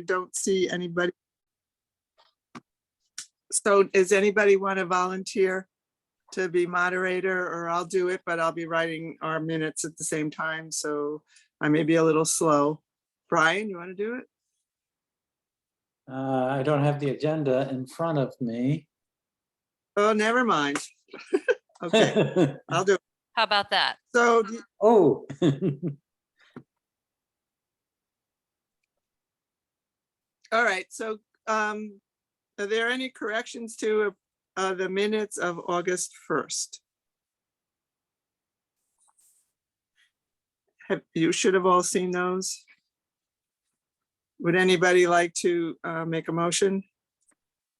don't see anybody. So does anybody want to volunteer to be moderator, or I'll do it, but I'll be writing our minutes at the same time. So I may be a little slow. Brian, you want to do it? I don't have the agenda in front of me. Oh, never mind. Okay, I'll do it. How about that? So, Oh. all right, so are there any corrections to the minutes of August 1st? You should have all seen those. Would anybody like to make a motion?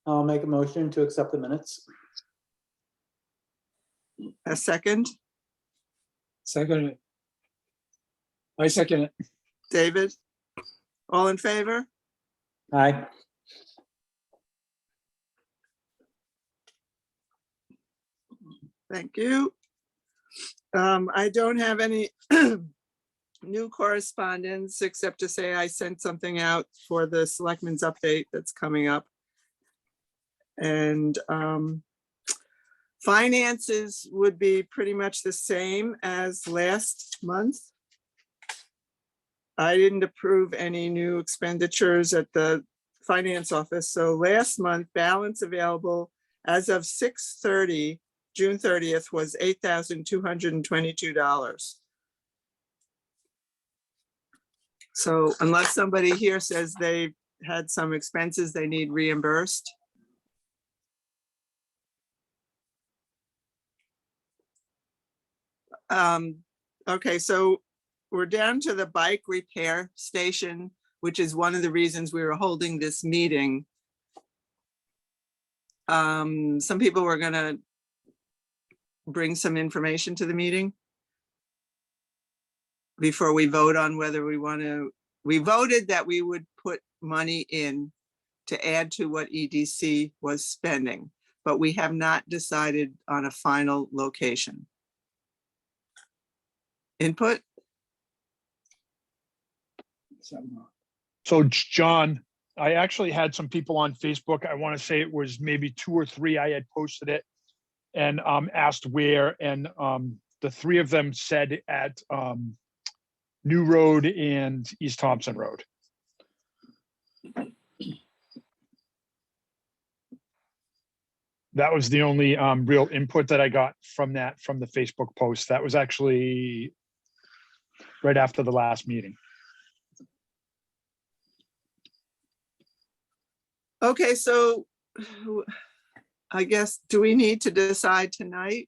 I'll make a motion to accept the minutes. A second? Second. I second it. David? All in favor? Aye. Thank you. I don't have any new correspondence except to say I sent something out for the selectmen's update that's coming up. And finances would be pretty much the same as last month. I didn't approve any new expenditures at the finance office. So last month, balance available as of 6/30, June 30th, was $8,222. So unless somebody here says they had some expenses they need reimbursed. Okay, so we're down to the bike repair station, which is one of the reasons we were holding this meeting. Some people were gonna bring some information to the meeting before we vote on whether we want to. We voted that we would put money in to add to what EDC was spending, but we have not decided on a final location. Input? So John, I actually had some people on Facebook. I want to say it was maybe 2 or 3. I had posted it and asked where, and the 3 of them said at New Road and East Thompson Road. That was the only real input that I got from the Facebook post. That was actually right after the last meeting. Okay, so I guess, do we need to decide tonight?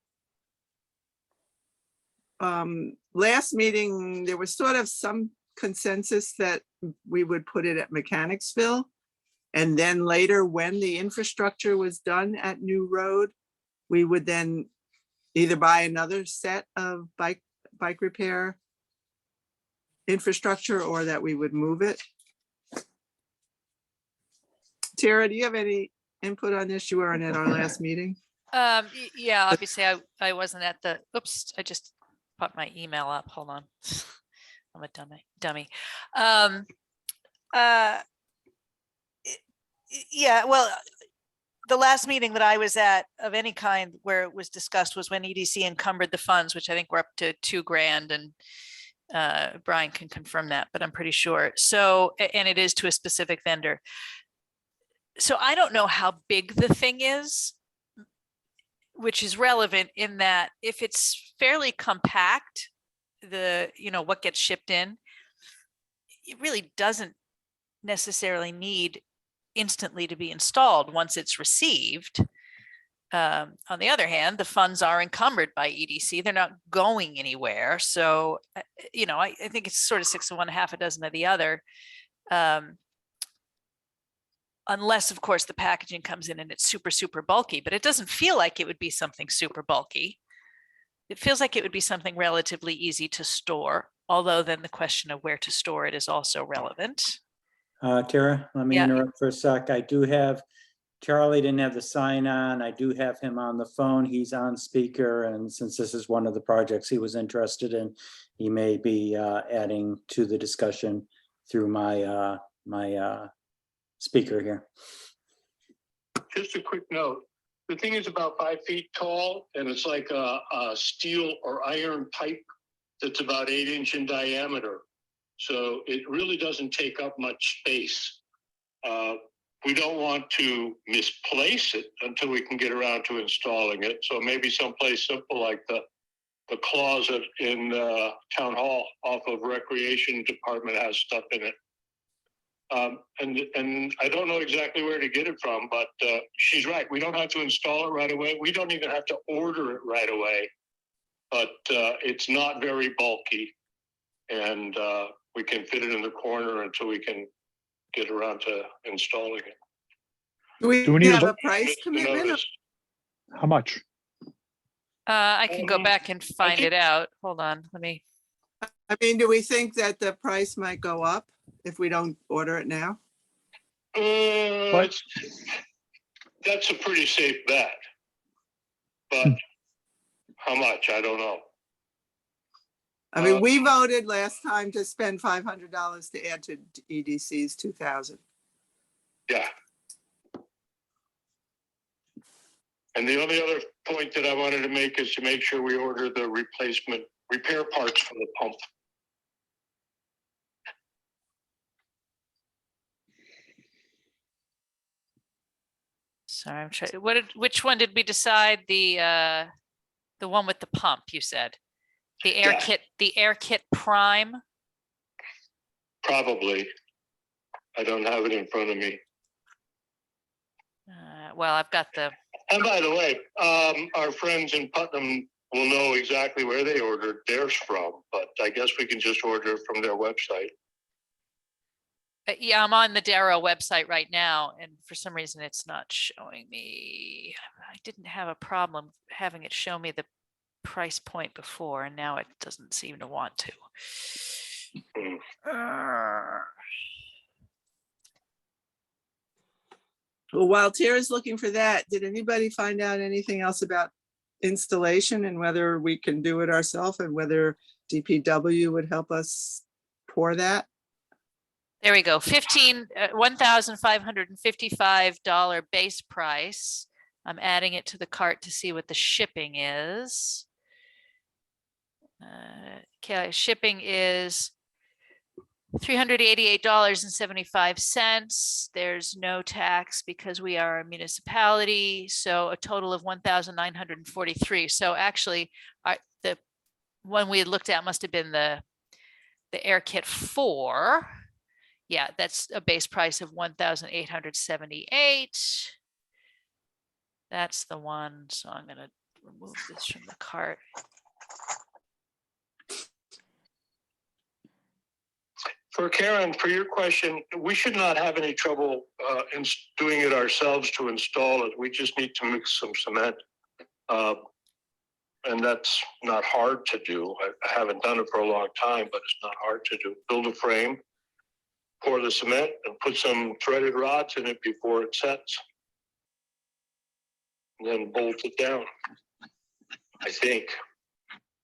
Last meeting, there was sort of some consensus that we would put it at Mechanicsville. And then later, when the infrastructure was done at New Road, we would then either buy another set of bike repair infrastructure, or that we would move it. Tara, do you have any input on this? You weren't at our last meeting. Yeah, obviously I wasn't at the, oops, I just popped my email up. Hold on. I'm a dummy. Yeah, well, the last meeting that I was at of any kind where it was discussed was when EDC encumbered the funds, which I think were up to $2,000, and Brian can confirm that, but I'm pretty sure. So, and it is to a specific vendor. So I don't know how big the thing is, which is relevant in that if it's fairly compact, what gets shipped in, it really doesn't necessarily need instantly to be installed once it's received. On the other hand, the funds are encumbered by EDC. They're not going anywhere. So, I think it's sort of 6 of one, half a dozen of the other. Unless, of course, the packaging comes in and it's super, super bulky, but it doesn't feel like it would be something super bulky. It feels like it would be something relatively easy to store, although then the question of where to store it is also relevant. Tara, let me interrupt for a sec. I do have, Charlie didn't have the sign on. I do have him on the phone. He's on speaker. And since this is one of the projects he was interested in, he may be adding to the discussion through my my speaker here. Just a quick note. The thing is about 5 feet tall, and it's like a steel or iron pipe that's about 8-inch in diameter. So it really doesn't take up much space. We don't want to misplace it until we can get around to installing it. So maybe someplace simple like the closet in Town Hall off of Recreation Department has stuff in it. And I don't know exactly where to get it from, but she's right. We don't have to install it right away. We don't even have to order it right away, but it's not very bulky, and we can fit it in the corner until we can get around to installing it. Do we Do we need a have a vote? price Just to commitment? notice. How much? I can go back and find think- it out. Hold on, let me. I mean, do we think that the price might go up if we don't order it now? But- That's a pretty safe bet. But how much? I don't know. I mean, we voted last time to spend $500 to add to EDC's 2,000. Yeah. And the only other point that I wanted to make is to make sure we order the repair parts for the pump. Sorry, I'm trying. Which one did we decide? The one with the pump, you said? The air Yeah. kit, the air kit prime? Probably. I don't have it in front of me. Well, I've got the, And by the way, our friends in Putnam will know exactly where they ordered theirs from, but I guess we can just order it from their website. yeah, I'm on the Darrow website right now, and for some reason it's not showing me. I didn't have a problem having it show me the price point before, and now it doesn't seem to want to. Well, while Tara's looking for that, did anybody find out anything else about installation and whether we can do it ourselves and whether DPW would help us pour that? There we go. $1,555 base price. I'm adding it to the cart to see what the shipping is. Okay, shipping is $388.75. There's no tax because we are a municipality, so a total of $1,943. So actually, the one we had looked at must have been the Air Kit 4. Yeah, that's a base price of $1,878. That's the one. So I'm going to remove this from the cart. For Karen, for your question, we should not have any trouble in doing it ourselves to install it. We just need to mix some cement. And that's not hard to do. I haven't done it for a long time, but it's not hard to do. Build a frame, pour the cement, and put some threaded rods in it before it sets. And then bolt it down, I think.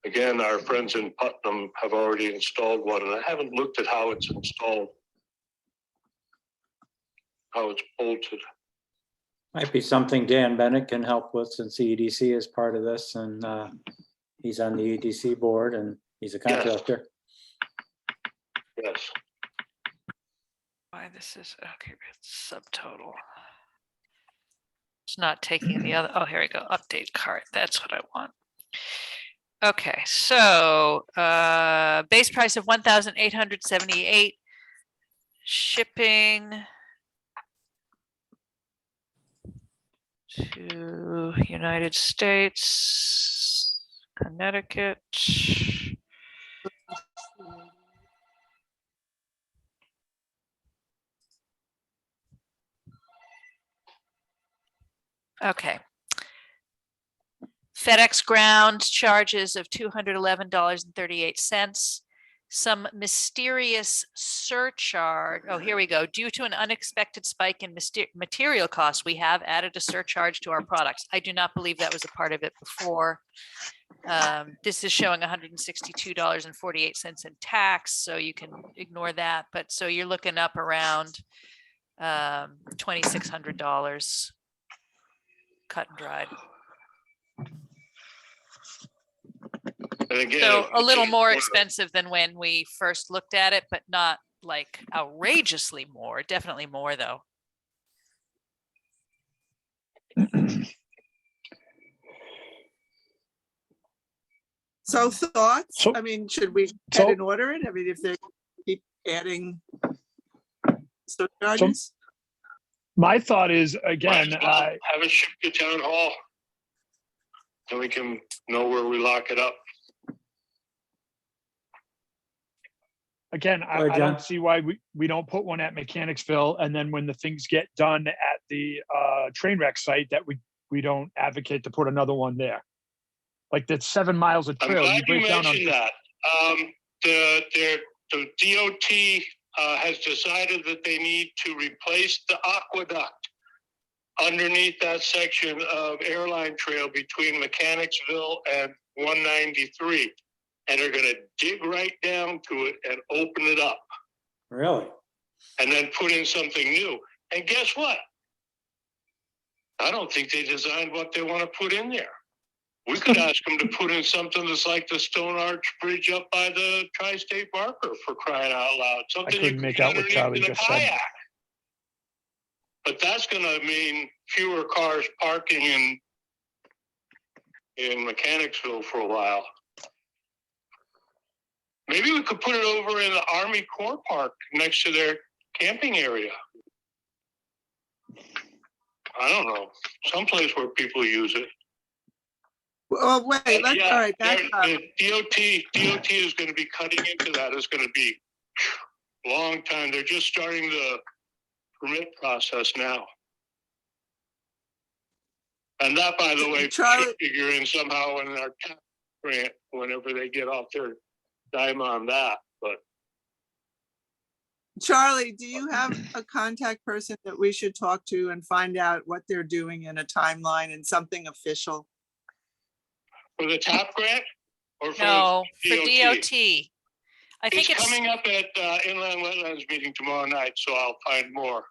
Again, our friends in Putnam have already installed one, and I haven't looked at how it's installed, how it's bolted. Might be something Dan Bennett can help with since EDC is part of this, and he's on the EDC board and he's a contractor. Yes. Why this is, okay, it's subtotal. It's not taking the other, oh, here we go, update cart. That's what I want. Okay, so base price of $1,878, shipping to United States, Connecticut. Okay. FedEx ground charges of $211.38. some mysterious surcharge. Oh, here we go. Due to an unexpected spike in material costs, we have added a surcharge to our products. I do not believe that was a part of it before. This is showing $162.48 in tax, so you can ignore that. But so you're looking up around $2,600 cut and dried. And again, So a little just more wanna- expensive than when we first looked at it, but not like outrageously more. Definitely more though. So thoughts? So- I mean, should we so- head and order it? I mean, if they keep adding surcharges? My thought is, again, Might as well have it shipped to town hall. And we can know where we lock it up. again, Go ahead, I John. don't see why we don't put one at Mechanicsville, and then when the things get done at the train wreck site, that we don't advocate to put another one there. Like that's 7 miles of I'm trail. glad you break down on. mentioned that. The DOT has decided that they need to replace the aqueduct underneath that section of airline trail between Mechanicsville and 193. And they're gonna dig right down to it and open it up Really? and then put in something new. And guess what? I don't think they designed what they want to put in there. We could ask them to put in something that's like the Stone Arch Bridge up by the Tri-State Marker, for crying out loud. Something you couldn't can make get out what underneath Charlie in a just said. kayak. But that's gonna mean fewer cars parking in Mechanicsville for a while. Maybe we could put it over in the Army Corps Park next to their camping area. I don't know, someplace where people use it. Well, wait, let's, Yeah, all right, back there- up. the DOT is going to be cutting into that. It's going to be a long time. They're just starting the permit process now. And that, by the way, we Charlie- should figure in somehow in our tax grant whenever they get off their dime on that. But Charlie, do you have a contact person that we should talk to and find out what they're doing in a timeline and something official? for the TAP grant or for No, for DOT? DOT. I think It's it's coming up at Inland Wetlands meeting tomorrow night, so I'll find more.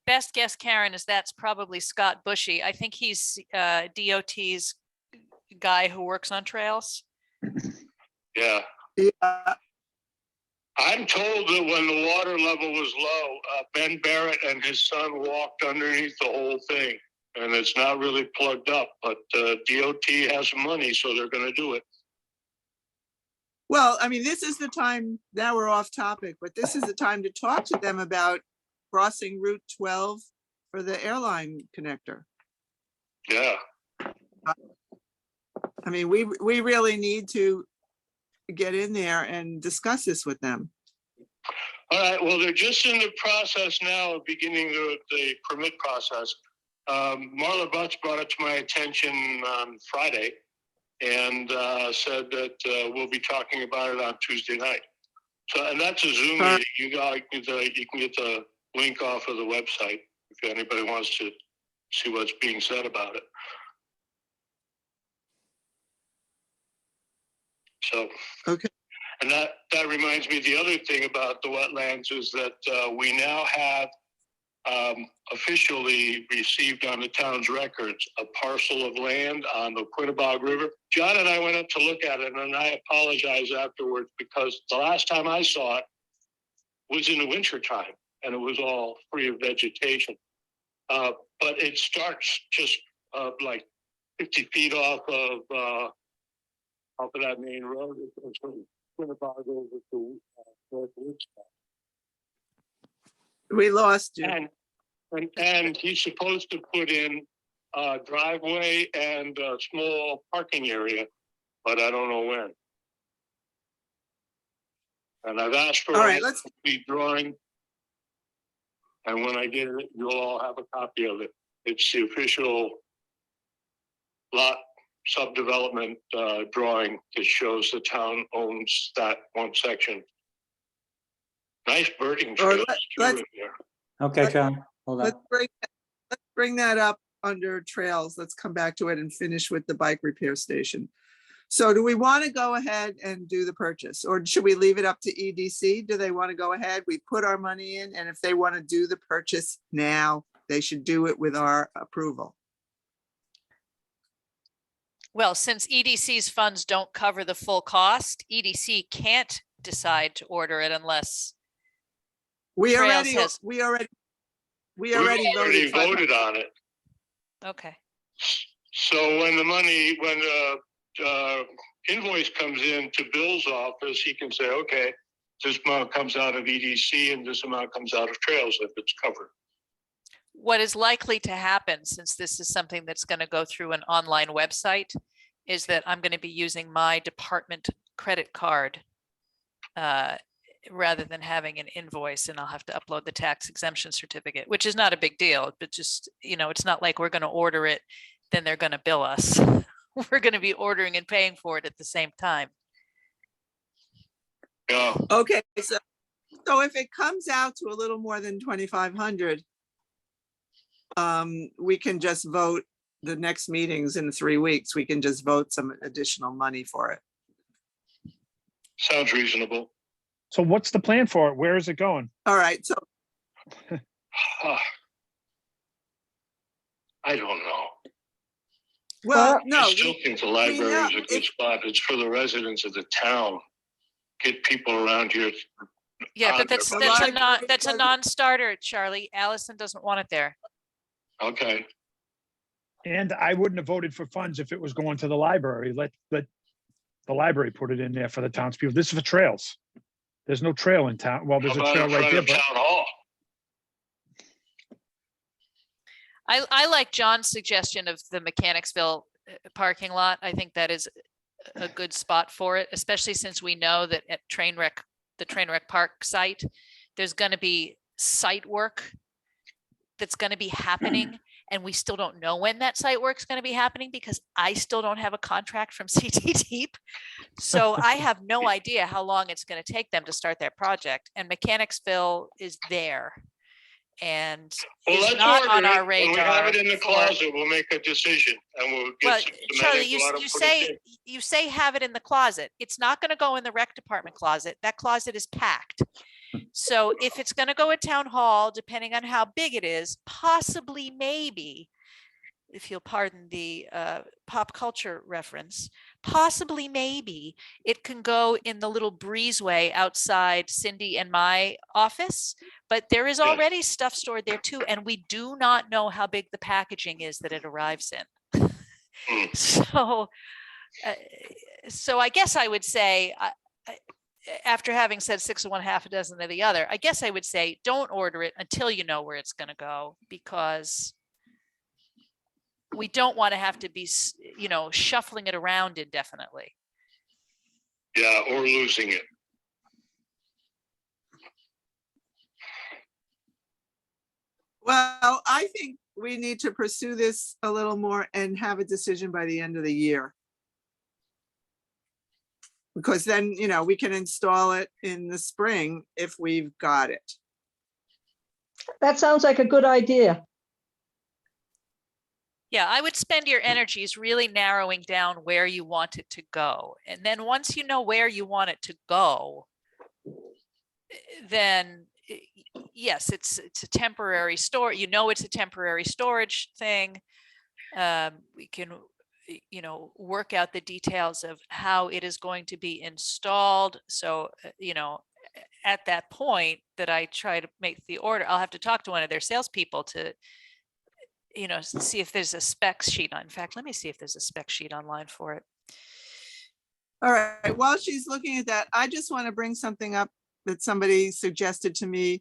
best guess, Karen, is that's probably Scott Bushy. I think he's DOT's guy who works on trails. Yeah. Yeah, I'm told that when the water level was low, Ben Barrett and his son walked underneath the whole thing. And it's not really plugged up, but DOT has some money, so they're going to do it. well, I mean, this is the time, now we're off topic, but this is the time to talk to them about crossing Route 12 for the airline connector. Yeah. I mean, we really need to get in there and discuss this with them. All right. Well, they're just in the process now of beginning the permit process. Marla Butts brought it to my attention on Friday and said that we'll be talking about it on Tuesday night. So, and that's a Zoom meeting. You can get the link off of the website if anybody wants to see what's being said about it. So, Okay. and that reminds me, the other thing about the wetlands is that we now have officially received on the town's records a parcel of land on the Quinnebog River. John and I went up to look at it, and I apologize afterwards because the last time I saw it was in the wintertime, and it was all free of vegetation. But it starts just like 50 feet off of that main road. It's from Quinnebog over to North Woodstock. We lost you. And he's supposed to put in a driveway and a small parking area, but I don't know when. And I've asked for All right, a let's, complete drawing. And when I get it, you'll all have a copy of it. It's the official lot subdevelopment drawing that shows the town owns that one section. Nice birding Or trails let- too let's- in there. Okay, Let- Charlie, hold on. Let's bring that up under trails. Let's come back to it and finish with the bike repair station. So do we want to go ahead and do the purchase, or should we leave it up to EDC? Do they want to go ahead? We put our money in, and if they want to do the purchase now, they should do it with our approval. Well, since EDC's funds don't cover the full cost, EDC can't decide to order it unless, We Trails already, has- we already We voted. already 500. voted on it. okay. So when the invoice comes in to Bill's office, he can say, okay, this amount comes out of EDC and this amount comes out of trails if it's covered. What is likely to happen, since this is something that's going to go through an online website, is that I'm going to be using my department credit card rather than having an invoice, and I'll have to upload the tax exemption certificate, which is not a big deal, but just, it's not like we're going to order it, then they're going to bill us. We're going to be ordering and paying for it at the same time. Yeah, Okay, so if it comes out to a little more than 2,500, we can just vote the next meetings in 3 weeks. We can just vote some additional money for it. sounds reasonable. So what's the plan for it? Where is it going? All right, so I don't know. well, no, I still think the library know is a good spot. It's for the residents of the town. Get people around here. Yeah, but there, that's but that's a library doesn't- non-starter, Charlie. Allison doesn't want it there. Okay, And I wouldn't have voted for funds if it was going to the library. Let the library put it in there for the townspeople. This is for trails. There's no trail in town. Well, how there's a about trail in right front there, of but town hall? I like John's suggestion of the Mechanicsville parking lot. I think that is a good spot for it, especially since we know that at the train wreck park site, there's going to be site work that's going to be happening. And we still don't know when that site work is going to be happening because I still don't have a contract from CT Deep. So I have no idea how long it's going to take them to start that project. And Mechanicsville is there. And Well, is let's not order on our it. When we have it in the radar for- closet, we'll make a decision and we'll Well, get some Charlie, cement and go out and you put it in. say have it in the closet. It's not going to go in the rec department closet. That closet is packed. So if it's going to go at town hall, depending on how big it is, possibly, maybe, if you'll pardon the pop culture reference, possibly, maybe it can go in the little breezeway outside Cindy and my office. But there is already stuff stored there too, and we do not know how big the packaging is that it arrives in. So I guess I would say, after having said 6 of one, half a dozen of the other, I guess I would say don't order it until you know where it's going to go, because we don't want to have to be, shuffling it around indefinitely. Yeah, or losing it. well, I think we need to pursue this a little more and have a decision by the end of the year. Because then, we can install it in the spring if we've got it. That sounds like a good idea. Yeah, I would spend your energies really narrowing down where you want it to go. And then once you know where you want it to go, then yes, it's a temporary store. It's a temporary storage thing. We can, work out the details of how it is going to be installed. So, at that point that I try to make the order, I'll have to talk to one of their salespeople to, see if there's a spec sheet. In fact, let me see if there's a spec sheet online for it. All right, while she's looking at that, I just want to bring something up that somebody suggested to me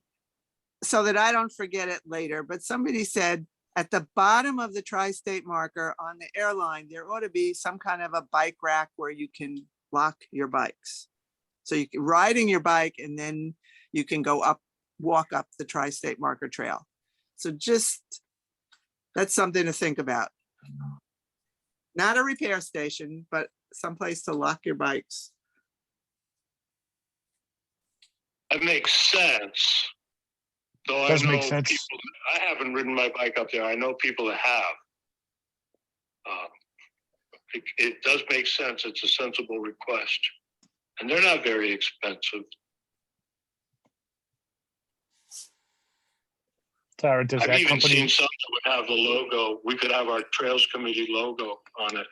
so that I don't forget it later. But somebody said at the bottom of the tri-state marker on the airline, there ought to be some kind of a bike rack where you can lock your bikes. So you can riding your bike and then you can walk up the tri-state marker trail. So that's something to think about. Not a repair station, but someplace to lock your bikes. That makes sense. Though I Does know make sense. people, I haven't ridden my bike up there. I know people that have. It does make sense. It's a sensible request. And they're not very expensive. Tara, does I've that even company, seen some that would have the logo. We could have our Trails Committee logo on it.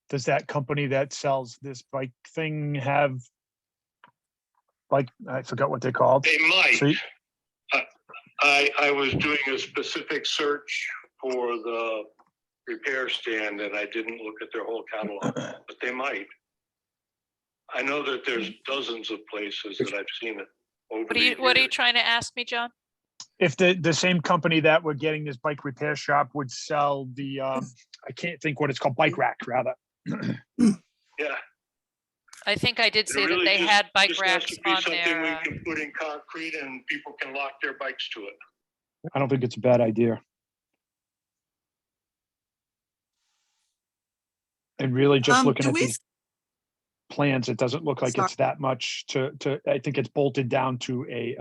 does that company that sells this bike thing have like, I forgot what they're called. They might. So you- I was doing a specific search for the repair stand and I didn't look at their whole catalog, but they might. I know that there's dozens of places that I've seen it over What the are you years. trying to ask me, John? If the same company that we're getting this bike repair shop would sell the, I can't think what it's called, bike rack rather. Yeah. I think I did It say that really they just- had bike just has racks to be on something their, we can put in concrete and people can lock their bikes to it. I don't think it's a bad idea. And really just looking Do at we, these plans, it doesn't look like Sorry. it's that much I think it's bolted down to a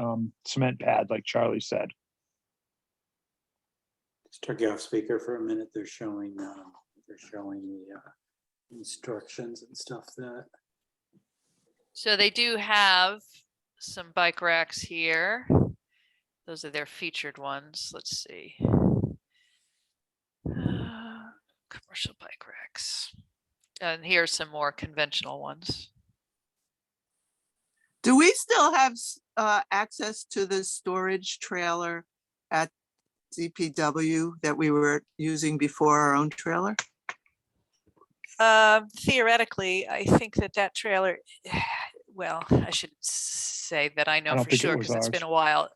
cement pad, like Charlie said. Just took you off speaker for a minute. They're showing the instructions and stuff that. so they do have some bike racks here. Those are their featured ones. Let's see. Commercial bike racks. And here's some more conventional ones. do we still have access to the storage trailer at DPW that we were using before our own trailer? Theoretically, I think that trailer, well, I should say that I know don't for think it sure was because it's been ours. a while.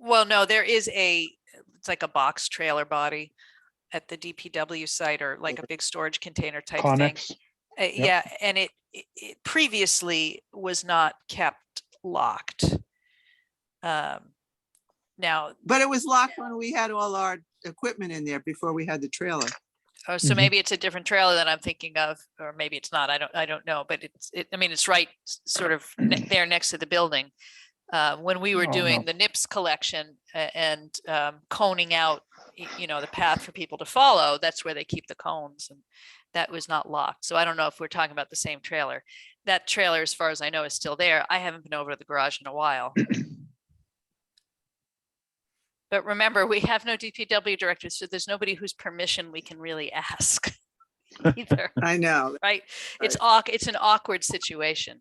Well, no, there is it's like a box trailer body at the DPW site or like a big storage container type thing. Connex. Yeah, and it previously was not kept locked. Now, But it was locked when we had all our equipment in there before we had the trailer. so Mhm. maybe it's a different trailer that I'm thinking of, or maybe it's not. I don't know, but I mean, it's right sort of there next to the building. When we were Oh, doing no. the NIPS collection and coning out, the path for people to follow, that's where they keep the cones, and that was not locked. So I don't know if we're talking about the same trailer. That trailer, as far as I know, is still there. I haven't been over to the garage in a while. But remember, we have no DPW director, so there's nobody whose permission we can really ask either, I know. right? It's an awkward situation.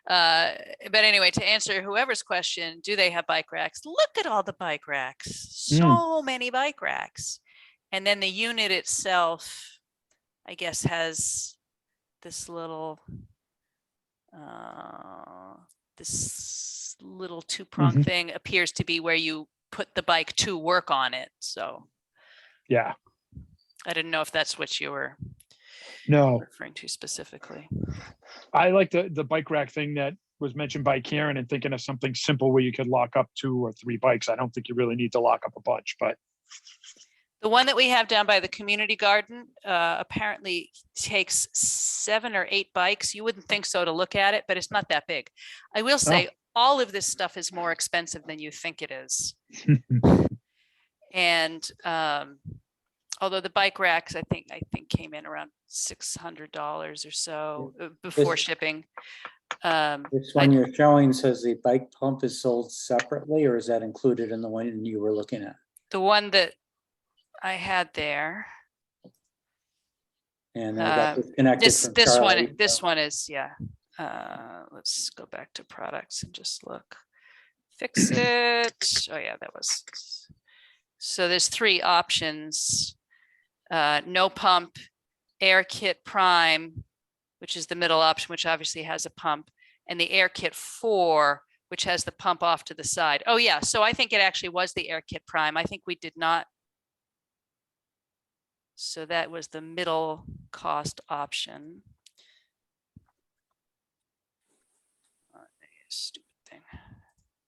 But anyway, to answer whoever's question, do they have bike racks? Look at all the bike racks, so many bike racks. And then the unit itself, I guess, has this little two-prong thing appears to be where you put the bike to work on it. So Yeah, I didn't know if that's what you were no, referring to specifically. I like the bike rack thing that was mentioned by Karen and thinking of something simple where you could lock up 2 or 3 bikes. I don't think you really need to lock up a bunch, but The one that we have down by the community garden apparently takes 7 or 8 bikes. You wouldn't think so to look at it, but it's not that big. I will say all of this stuff is more expensive than you think it is. And although the bike racks, I think came in around $600 or so before This- shipping. This one you're showing says the bike pump is sold separately, or is that included in the one you were looking at? The one that I had there, And I got disconnected from Charlie. this one is, yeah. Let's go back to products and just look. Fix it. Oh yeah, that was. So there's 3 options. No pump, Air Kit Prime, which is the middle option, which obviously has a pump, and the Air Kit 4, which has the pump off to the side. Oh yeah, so I think it actually was the Air Kit Prime. I think we did not. So that was the middle cost option. Stupid thing.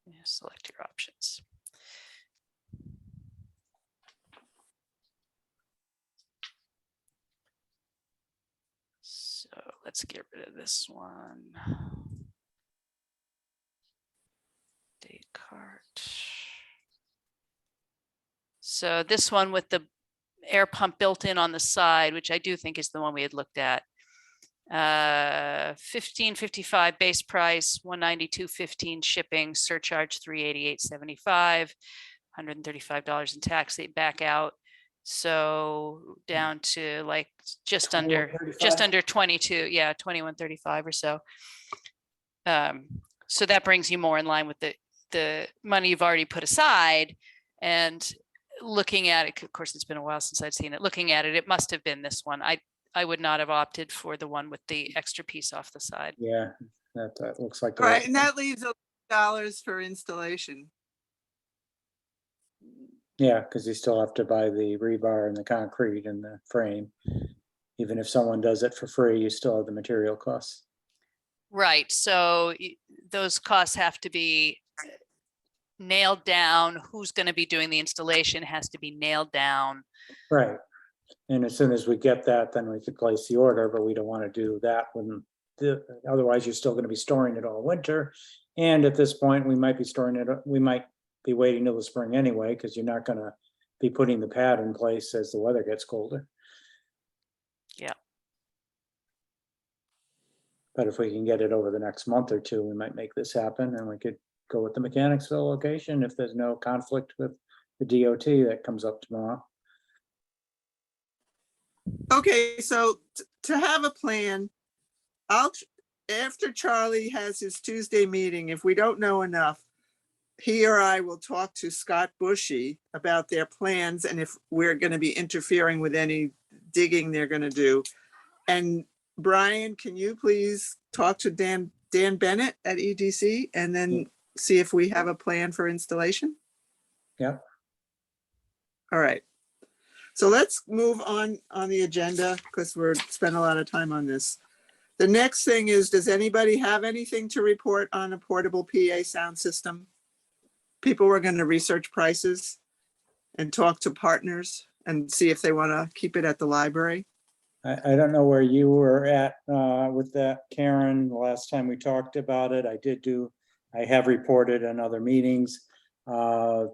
Yeah, select your options. let's get rid of this one. Descartes. So this one with the air pump built in on the side, which I do think is the one we had looked at. 1555 base price, 192.15 shipping, surcharge 388.75, $135 in tax, they back out. So down to like just under 22, yeah, 2135 or so. So that brings you more in line with the money you've already put aside. And looking at it, of course, it's been a while since I've seen it. Looking at it, it must have been this one. I would not have opted for the one with the extra piece off the side. Yeah, that looks like. the All right right, and that leaves $11 for installation. Yeah, because you still have to buy the rebar and the concrete and the frame. Even if someone does it for free, you still have the material costs. Right, so those costs have to be nailed down. Who's going to be doing the installation has to be nailed down. Right. And as soon as we get that, then we could place the order, but we don't want to do that when otherwise you're still going to be storing it all winter. And at this point, we might be storing it, we might be waiting till the spring anyway, because you're not going to be putting the pad in place as the weather gets colder. Yeah. But if we can get it over the next month or two, we might make this happen, and we could go with the Mechanicsville location if there's no conflict with the DOT that comes up tomorrow. Okay, so to have a plan, after Charlie has his Tuesday meeting, if we don't know enough, he or I will talk to Scott Bushy about their plans and if we're going to be interfering with any digging they're going to do. And Brian, can you please talk to Dan Bennett at EDC and then see if we have a plan for installation? Yeah. All right. So let's move on the agenda because we're spending a lot of time on this. The next thing is, does anybody have anything to report on a portable PA sound system? People were going to research prices and talk to partners and see if they want to keep it at the library. I don't know where you were at with that, Karen, the last time we talked about it. I have reported in other meetings. The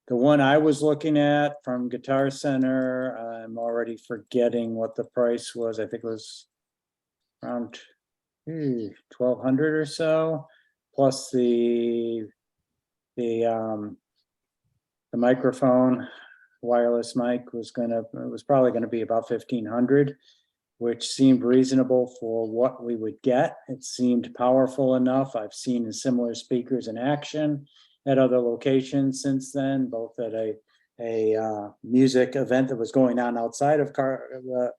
one I was looking at from Guitar Center, I'm already forgetting what the price was. I think it was around 1,200 or so, plus the microphone, wireless mic was probably gonna be about 1,500, which seemed reasonable for what we would get. It seemed powerful enough. I've seen similar speakers in action at other locations since then, both at a music event that was going on outside of the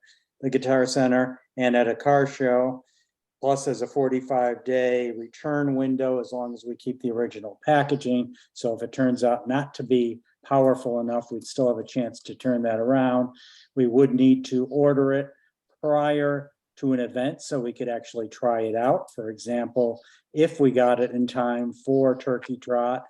Guitar Center and at a car show. Plus, as a 45-day return window, as long as we keep the original packaging. So if it turns out not to be powerful enough, we'd still have a chance to turn that around. We would need to order it prior to an event so we could actually try it out. For example, if we got it in time for Turkey Trot,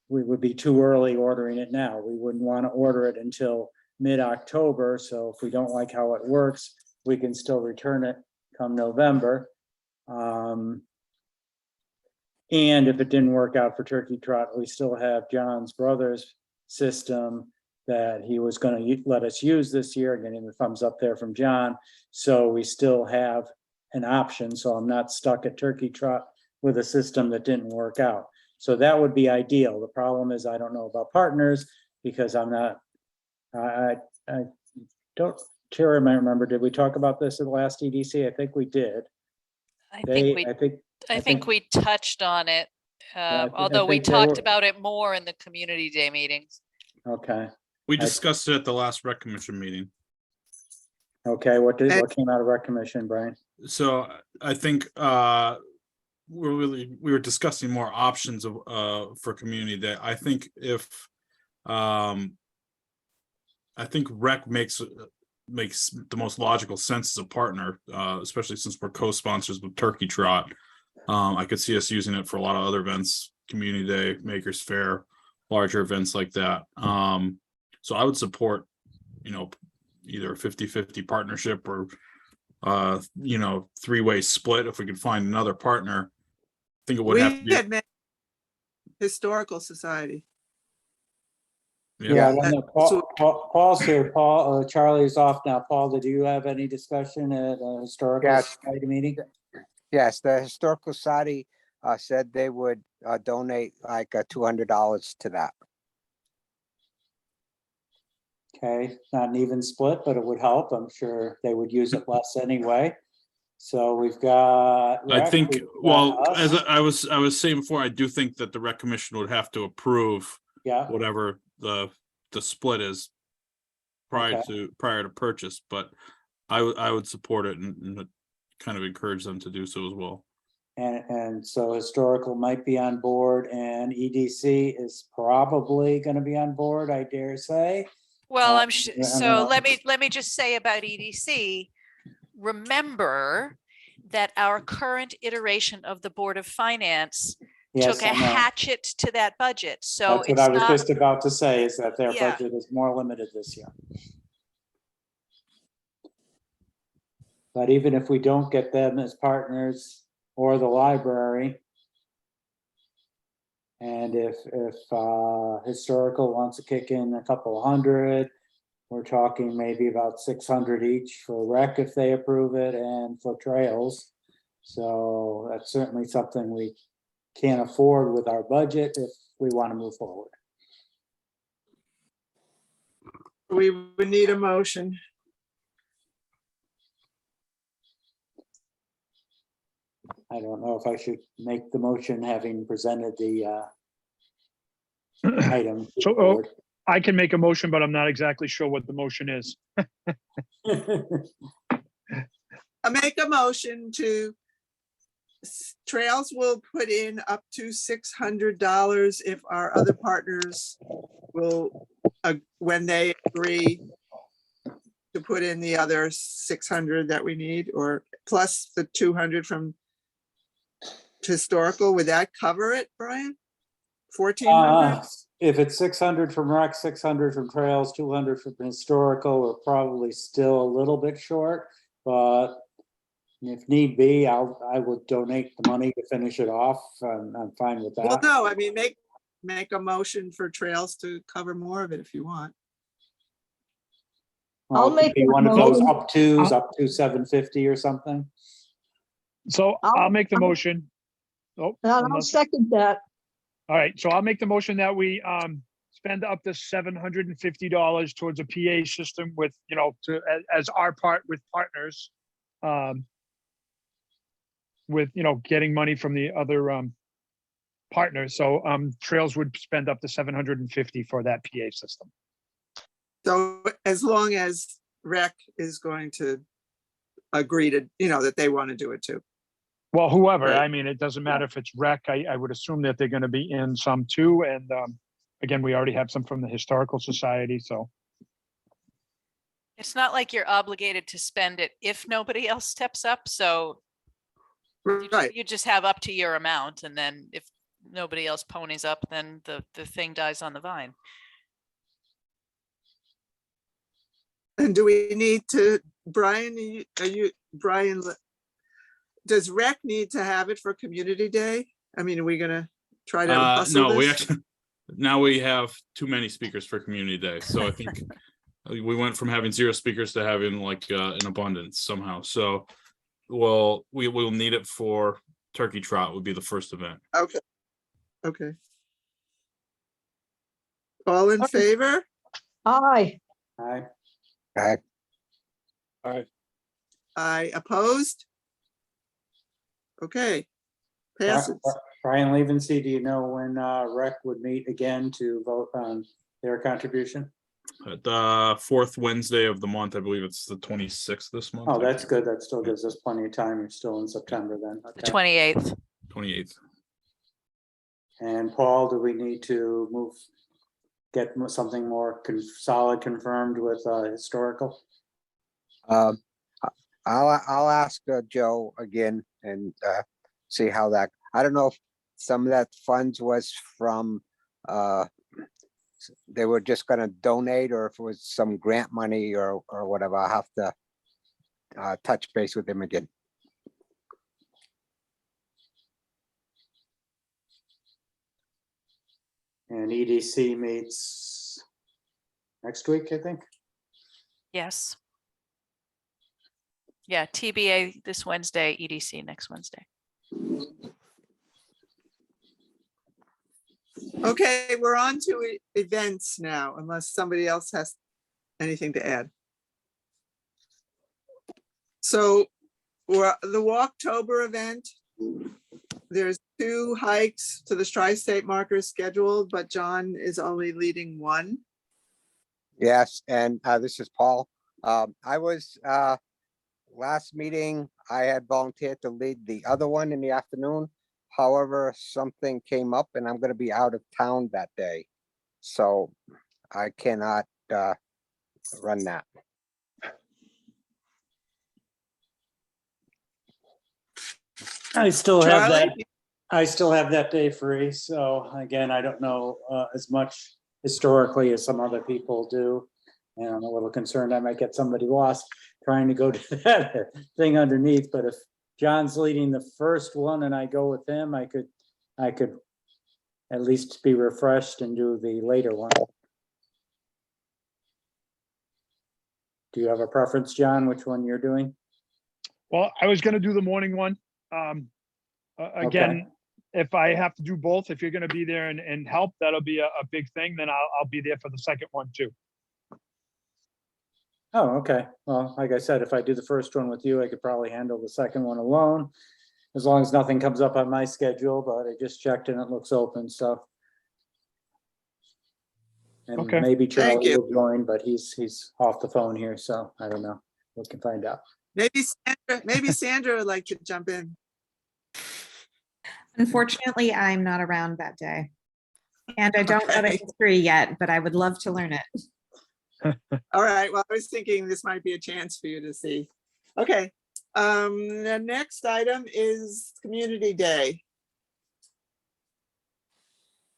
we would be too early ordering it now. We wouldn't want to order it until mid-October. So if we don't like how it works, we can still return it come November. And if it didn't work out for Turkey Trot, we still have John's brother's system that he was going to let us use this year, getting the thumbs up there from John. So we still have an option. So I'm not stuck at Turkey Trot with a system that didn't work out. So that would be ideal. The problem is I don't know about partners because I'm not, I don't, Tara might remember, did we talk about this at the last EDC? I think we did. I think we touched on it, although we talked about it more in the community day meetings. Okay. We discussed it at the last rec commission meeting. Okay, what came out of rec commission, Brian? So I think we were discussing more options of for community day. I think if I think rec makes the most logical sense as a partner, especially since we're co-sponsors with Turkey Trot. I could see us using it for a lot of other events, community day, makers fair, larger events like that. So I would support, either a 50-50 partnership or three-way split, if we could find another partner. I think it would We have to be, had met Historical Society. Yeah, I don't That's know. Paul's here. Paul, Charlie's off now. Paul, did you have any discussion at a historical Yes. society meeting? Yes, the Historical Society said they would donate like $200 to that. Okay, not an even split, but it would help. I'm sure they would use it less anyway. So we've got. I Rec, think, we've got well, us. as I was saying before, I do think that the rec commission would have to approve Yeah, whatever the split is prior Okay. to purchase, but I would support it and kind of encourage them to do so as well. and so historical might be on board and EDC is probably gonna be on board, I dare say. Well, I so don't know. let me just say about EDC, remember that our current iteration of the Board of Finance Yes, took a I know. hatchet to that budget. So That's what it's I was not, just about to say, is that their Yeah. budget is more limited this year. But even if we don't get them as partners or the library, and if historical wants to kick in a couple hundred, we're talking maybe about 600 each for rec if they approve it and for trails. So that's certainly something we can't afford with our budget if we want to move forward. We would need a motion. I don't know if I should make the motion having presented the item. to the So, board. I can make a motion, but I'm not exactly sure what the motion is. I make a motion to Trails will put in up to $600 if our other partners will, when they agree to put in the other 600 that we need, or plus the 200 from historical. Would that cover it, Brian? 1,400? If it's 600 from rec, 600 from trails, 200 from historical, we're probably still a little bit short, but if need be, I would donate the money to finish it off. I'm fine with Well, that. no, I mean, make a motion for Trails to cover more of it if you want. Well, I'll it could make be that one of those motion. up to 750 or something. So I'll make the I'll- motion. Oh, And I'll unless- second that. all right, so I'll make the motion that we spend up to $750 towards a PA system with, as our part with partners. With, getting money from the other partners. So Trails would spend up to 750 for that PA system. So as long as rec is going to agree to, that they want to do it too. Well, whoever, Right. I mean, it doesn't matter if it's rec, I would assume that they're gonna be in some too, and again, we already have some from the Historical Society, so. it's not like you're obligated to spend it if nobody else steps up. So Right. you just have up to your amount. And then if nobody else ponies up, then the thing dies on the vine. And do we need to, Brian, Brian, does rec need to have it for Community Day? I mean, are we gonna try to hustle No, we this? actually, now we have too many speakers for Community Day, so I think we went from having 0 speakers to having like an abundance somehow, so we will need it for Turkey Trot would be the first event. Okay. Okay. All in favor? Aye. Aye. I opposed? Okay. Passes. Brian Levency, do you know when rec would meet again to vote on their contribution? At the fourth Wednesday of the month, I believe it's the 26th this month. Oh, that's good. That still gives us plenty of time. You're still in September then. The Okay. 28th. 28th. And Paul, do we need to get something more solid confirmed with historical? I'll ask Joe again and see how that, I don't know if some of that funds was from, they were just gonna donate or if it was some grant money or whatever. I'll have to touch base with him again. And EDC meets next week, I think. Yes. Yeah, TBA this Wednesday, EDC next Wednesday. Okay, we're on to events now, unless somebody else has anything to add. So, the Walktober event, there's 2 hikes to the Tri-State Markers scheduled, but John is only leading one. Yes, and this is Paul. I was last meeting, I had volunteered to lead the other one in the afternoon. However, something came up and I'm going to be out of town that day. So I cannot run that. I still have that. Charlie? I still have that day free. So again, I don't know as much historically as some other people do. And I'm a little concerned I might get somebody lost trying to go to that thing underneath. But if John's leading the first one and I go with him, I could at least be refreshed and do the later one. Do you have a preference, John, which one you're doing? Well, I was gonna do the morning one. Again, Okay. if I have to do both, if you're gonna be there and help, that'll be a big thing, then I'll be there for the second one too. Oh, okay. Well, like I said, if I do the first one with you, I could probably handle the second one alone, as long as nothing comes up on my schedule, but I just checked and it looks open, so. And Okay. maybe Thank Charlie you. will join, but he's off the phone here, so I don't know. We can find out. Maybe Sandra would like to jump in. Unfortunately, I'm not around that day. And I don't know the Okay. history yet, but I would love to learn it. All right, well, I was thinking this might be a chance for you to see. Okay, the next item is Community Day.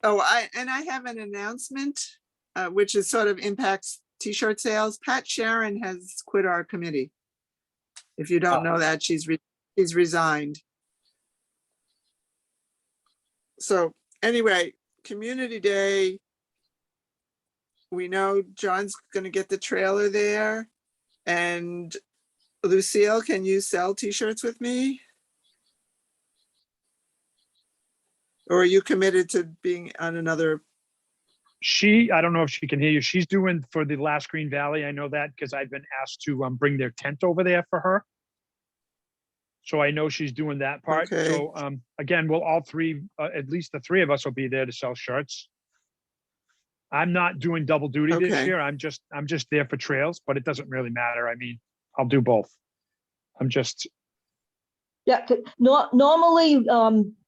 Oh, I have an announcement, which is sort of impacts T-shirt sales. Pat Sharon has quit our committee. If you don't know that, she's resigned. So anyway, Community Day. We know John's gonna get the trailer there. And Lucille, can you sell T-shirts with me? Or are you committed to being on another? I don't know if she can hear you. She's doing for the last Green Valley. I know that because I've been asked to bring their tent over there for her. So I know she's doing that part. Okay. So again, we'll all three, at least the 3 of us will be there to sell shirts. I'm not doing double duty this Okay. year. I'm just there for trails, but it doesn't really matter. I mean, I'll do both. I'm just, Yeah, normally,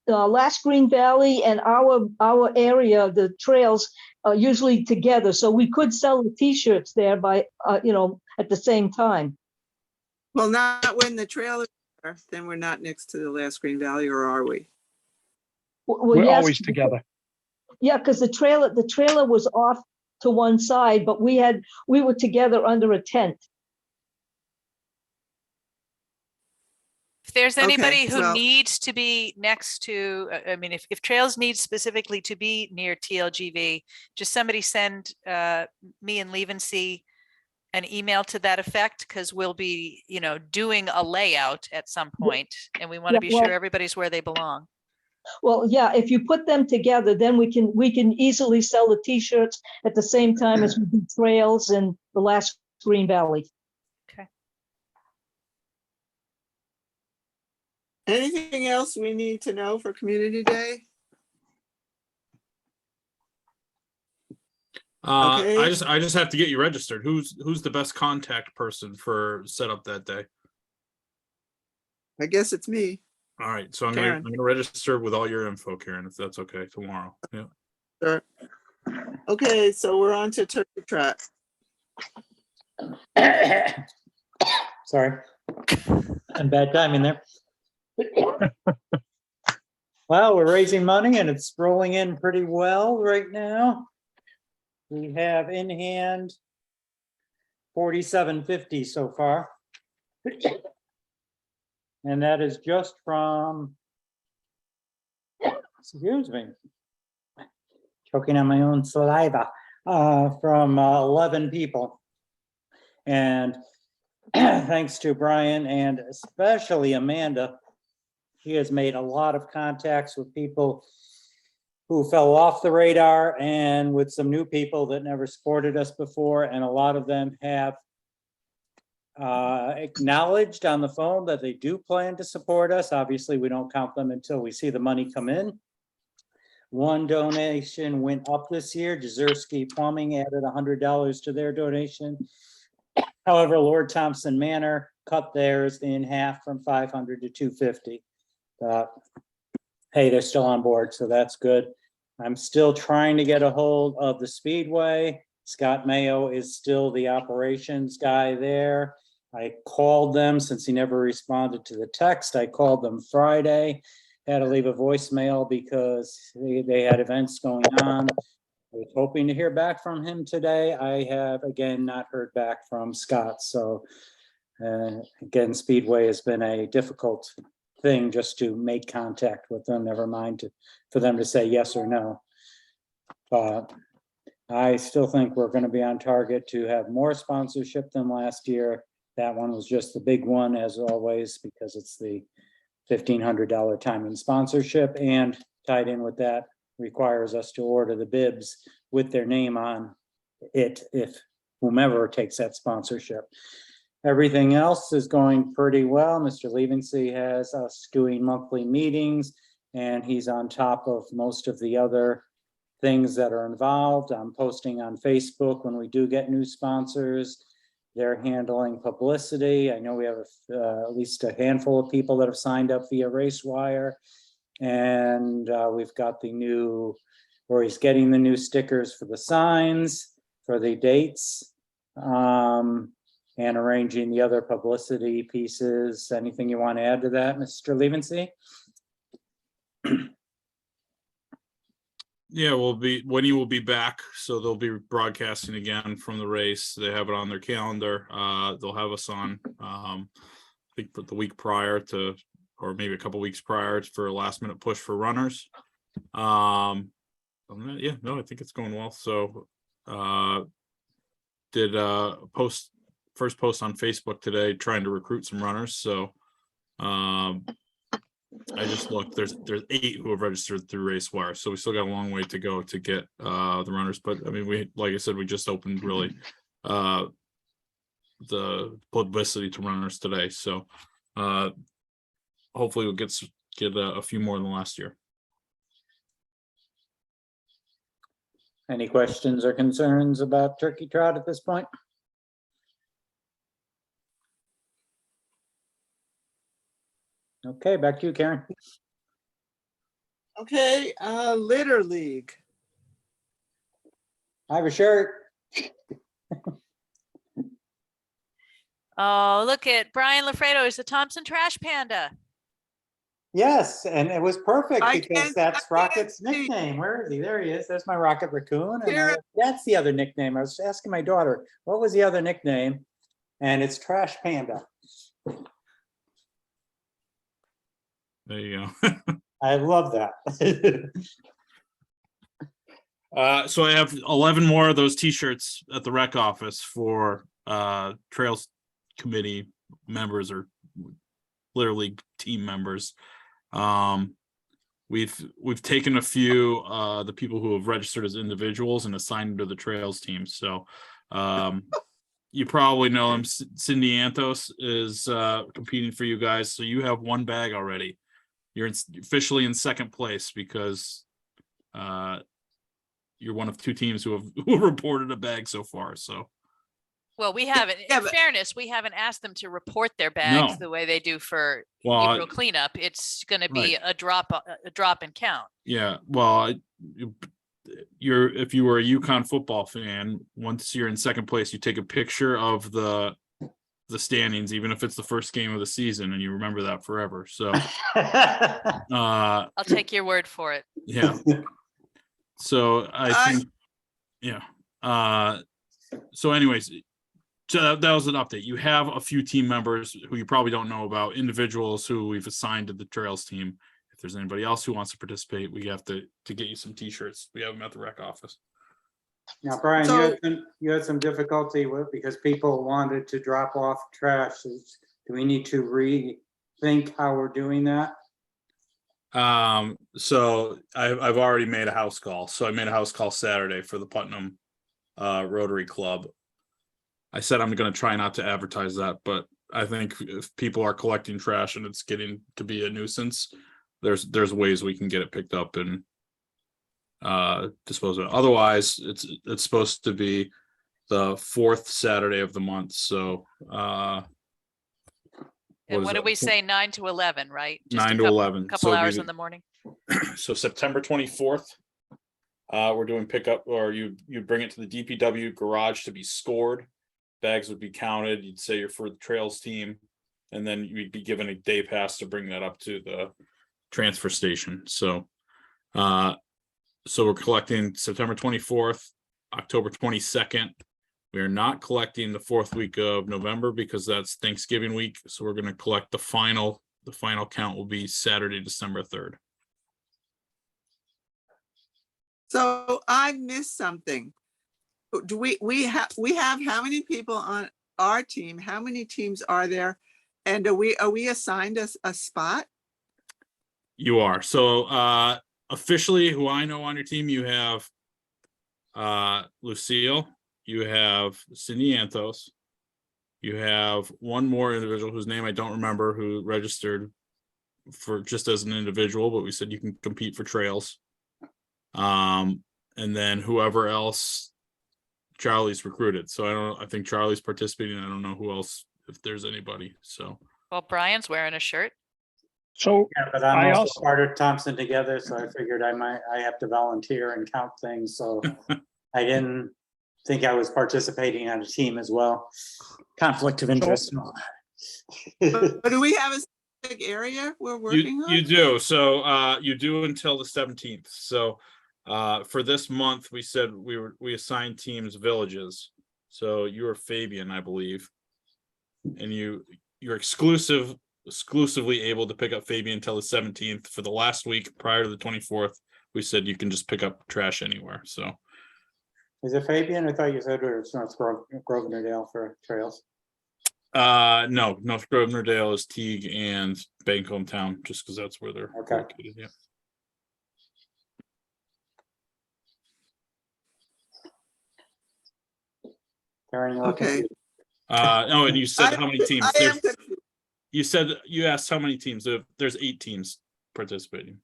Last Green Valley and our area, the trails are usually together, so we could sell the T-shirts there by, at the same time. Well, not when the trailer, then we're not next to the last Green Valley, or are we? Well, we're yes, always together. Yeah, because the trailer was off to one side, but we were together under a tent. If there's Okay, anybody who well- needs to be next to, I mean, if trails need specifically to be near TLGV, just somebody send me and Levency an email to that effect, because we'll be, doing a layout at some point, and we want to Yeah, be well- sure everybody's where they belong. Well, yeah, if you put them together, then we can easily sell the T-shirts at the same time as we do trails and the Last Green Valley. Okay. Anything else we need to know for Community Day? Okay. I just have to get you registered. Who's the best contact person for setup that day? I guess it's me. All right, so I'm Karen. gonna register with all your info, Karen, if that's okay, tomorrow. Yeah. Sure. Okay, so we're on to Turkey Trot. Sorry. And bad timing there. Well, we're raising money and it's rolling in pretty well right now. We have in hand $47.50 so far. And that is just from, excuse me, choking on my own saliva, from 11 people. And thanks to Brian and especially Amanda, she has made a lot of contacts with people who fell off the radar and with some new people that never supported us before. And a lot of them have acknowledged on the phone that they do plan to support us. Obviously, we don't count them until we see the money come in. One donation went up this year. Jezersky Plumbing added $100 to their donation. However, Lord Thompson Manor cut theirs in half from 500 to 250. Hey, they're still on board, so that's good. I'm still trying to get a hold of the Speedway. Scott Mayo is still the operations guy there. I called them since he never responded to the text. I called them Friday, had to leave a voicemail because they had events going on. I was hoping to hear back from him today. I have, again, not heard back from Scott. So again, Speedway has been a difficult thing just to make contact with them, never mind for them to say yes or no. But I still think we're going to be on target to have more sponsorship than last year. That one was just the big one, as always, because it's the $1,500 time and sponsorship, and tied in with that requires us to order the bibs with their name on it if whomever takes that sponsorship. Everything else is going pretty well. Mr. Levency has us doing monthly meetings, and he's on top of most of the other things that are involved. I'm posting on Facebook when we do get new sponsors. They're handling publicity. I know we have at least a handful of people that have signed up via RaceWire. And we've got the new, or he's getting the new stickers for the signs, for the dates, and arranging the other publicity pieces. Anything you want to add to that, Mr. Levency? Yeah, Winnie will be back, so they'll be broadcasting again from the race. They have it on their calendar. They'll have us on, I think, for the week prior to, or maybe a couple weeks prior for a last minute push for runners. Yeah, no, I think it's going well. So did first post on Facebook today trying to recruit some runners. So I just looked, there's 8 who have registered through RaceWire. So we still got a long way to go to get the runners. But I mean, like I said, we just opened really the publicity to runners today. So hopefully we'll get a few more than last year. Any questions or concerns about Turkey Trot at this point? Okay, back to you, Karen. Okay, Litter League. I have a shirt. Oh, look at Brian Lafredo is the Thompson Trash Panda. Yes, and it was perfect I because can't- that's I can't Rocket's see. nickname. Where is he? There he is. There's my Rocket Raccoon. And Here. that's the other nickname. I was asking my daughter, what was the other nickname? And it's Trash Panda. There you go. I love that. So I have 11 more of those t-shirts at the rec office for Trails Committee members or Litter League team members. We've taken a few the people who have registered as individuals and assigned them to the Trails team. So you probably know him. Cindy Anthos is competing for you guys. So you have 1 bag already. You're officially in second place because you're one of 2 teams who have reported a bag so far. So, Well, we haven't, Yeah, in but- fairness, we haven't asked them to report their bags No. the way they do for well, April cleanup. It's going to be Right. a drop and count. yeah, well, if you were a UConn football fan, once you're in second place, you take a picture of the standings, even if it's the first game of the season, and you remember that forever. So, I'll take your word for it. yeah. So I think, yeah. So anyways, So that was an update. You have a few team members who you probably don't know about, individuals who we've assigned to the trails team. If there's anybody else who wants to participate, we have to get you some t-shirts. We have them at the rec office. Now, Brian, So- you had some difficulty with, because people wanted to drop off trash. Do we need to rethink how we're doing that? So I've already made a house call. So I made a house call Saturday for the Putnam Rotary Club. I said I'm going to try not to advertise that, but I think if people are collecting trash and it's getting to be a nuisance, there's ways we can get it picked up and dispose of it. Otherwise, it's supposed to be the 4th Saturday of the month. So And is what did that? we say, 9 to 11, right? Just a 9 to couple- 11. Couple So hours we- in the morning. So September 24th, we're doing pickup, or you bring it to the DPW garage to be scored. Bags would be counted. You'd say you're for the trails team, and then you'd be given a day pass to bring that up to the transfer station. So we're collecting September 24th, October 22nd. We are not collecting the 4th week of November because that's Thanksgiving week. So we're going to collect the final count will be Saturday, December 3rd. So I missed something. Do we have how many people on our team? How many teams are there? And are we assigned a spot? You are. So officially, who I know on your team, you have Lucille, you have Cindy Anthos, you have one more individual whose name I don't remember, who registered for just as an individual, but we said you can compete for trails. And then whoever else Charlie's recruited. So I think Charlie's participating. I don't know who else, if there's anybody. So Well, Brian's wearing a shirt. So Yeah, but I'm I also also- part of Thompson Together, so I figured I have to volunteer and count things, so I didn't think I was participating on a team as well. Conflict of interest. and all that. But do we have a specific area we're working on? you do. So you do until the 17th. So for this month, we said we assigned teams villages. So you were Fabian, I believe, and you're exclusively able to pick up Fabian until the 17th. For the last week prior to the 24th, we said you can just pick up trash anywhere. So Is it Fabian? I thought you said it was North Grosvenor for trails. no, North Grosvenor is Teague and Bank Hometown, just because that's where they're Okay. located. Yeah. Karen, you're looking Okay. good. Oh, and you said how many teams? I am confused. You asked how many teams. There's 8 teams participating.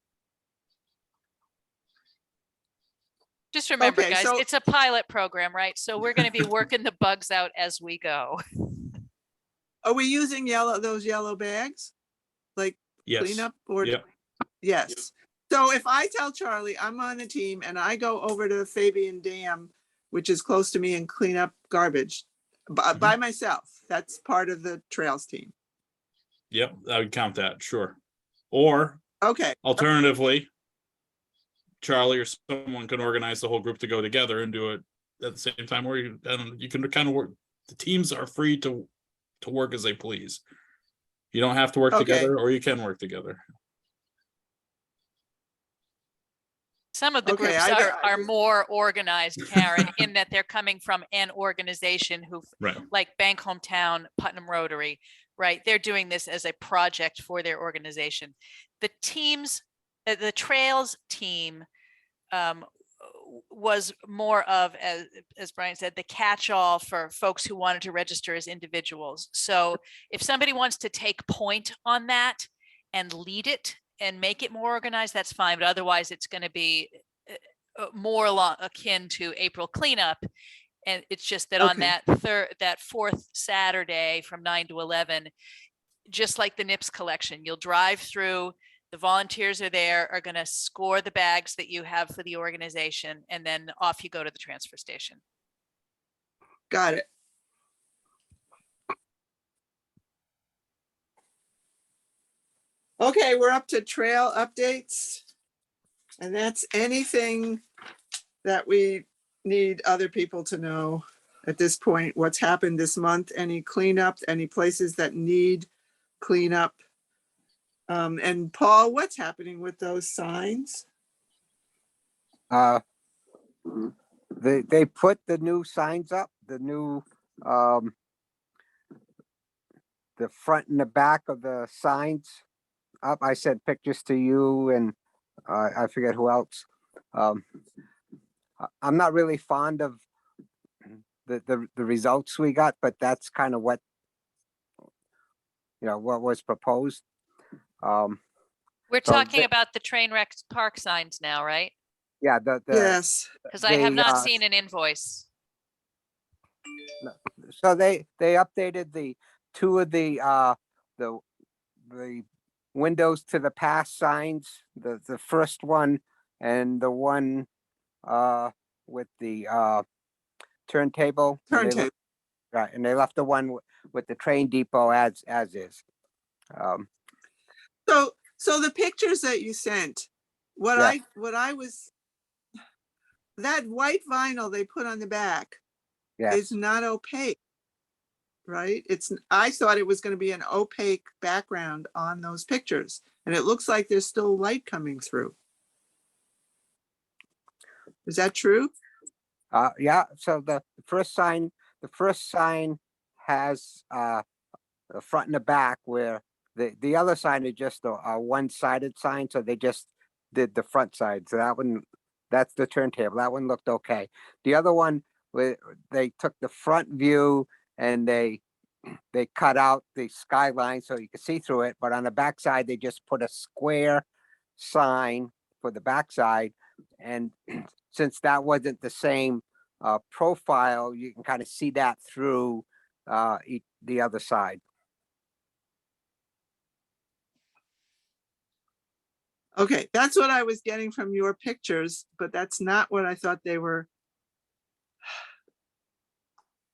Just remember, Okay, guys, so- it's a pilot program, right? So we're going to be working the bugs out as we go. Are we using those yellow bags? Like Yes. cleanup or? Yep. Yes. So if I tell Charlie I'm on a team and I go over to Fabian Dam, which is close to me, and clean up garbage by myself, that's part of the trails team. Yep. I would count that. Sure. Or Okay, alternatively, Charlie or someone can organize the whole group to go together and do it at the same time, or you can kind of work. The teams are free to work as they please. You don't have to work Okay. together, or you can work together. Some of the Okay, groups I don't- are more organized, Karen, in that they're coming from an organization who, Right. like Bank Hometown, Putnam Rotary, right? They're doing this as a project for their organization. The teams, the trails team was more of, as Brian said, the catch-all for folks who wanted to register as individuals. So if somebody wants to take point on that and lead it and make it more organized, that's fine. But otherwise, it's going to be more akin to April cleanup. And it's just that on Okay. that 4th Saturday from 9 to 11, just like the NIPS collection, you'll drive through. The volunteers are there, are going to score the bags that you have for the organization, and then off you go to the transfer station. got it. Okay, we're up to trail updates. And that's anything that we need other people to know. at this point, what's happened this month, any cleanup, any places that need cleanup. And Paul, what's happening with those signs? They put the new signs up, the new, the front and the back of the signs up. I sent pictures to you and I forget who else. I'm not really fond of the results we got, but that's kind of what, what was proposed. We're So talking the- about the train wreck park signs now, right? Yeah, Yes, Because I have they, not seen an invoice. so they updated the two of the windows to the past signs, the first one and the one with the turntable. and they turntable. le- Right, and they left the one with the train depot as is. So the pictures that you sent, what Yeah. I was, that white vinyl they put on the back Yes, is not opaque, right? I thought it was going to be an opaque background on those pictures, and it looks like there's still light coming through. Is that true? yeah, so the first sign has the front and the back, where the other sign is just a one-sided sign, so they just did the front side. So that one, that's the turntable. That one looked okay. The other one, they took the front view and they cut out the skyline so you could see through it, but on the back side, they just put a square sign for the backside. And since that wasn't the same profile, you can kind of see that through the other side. Okay, that's what I was getting from your pictures, but that's not what I thought they were.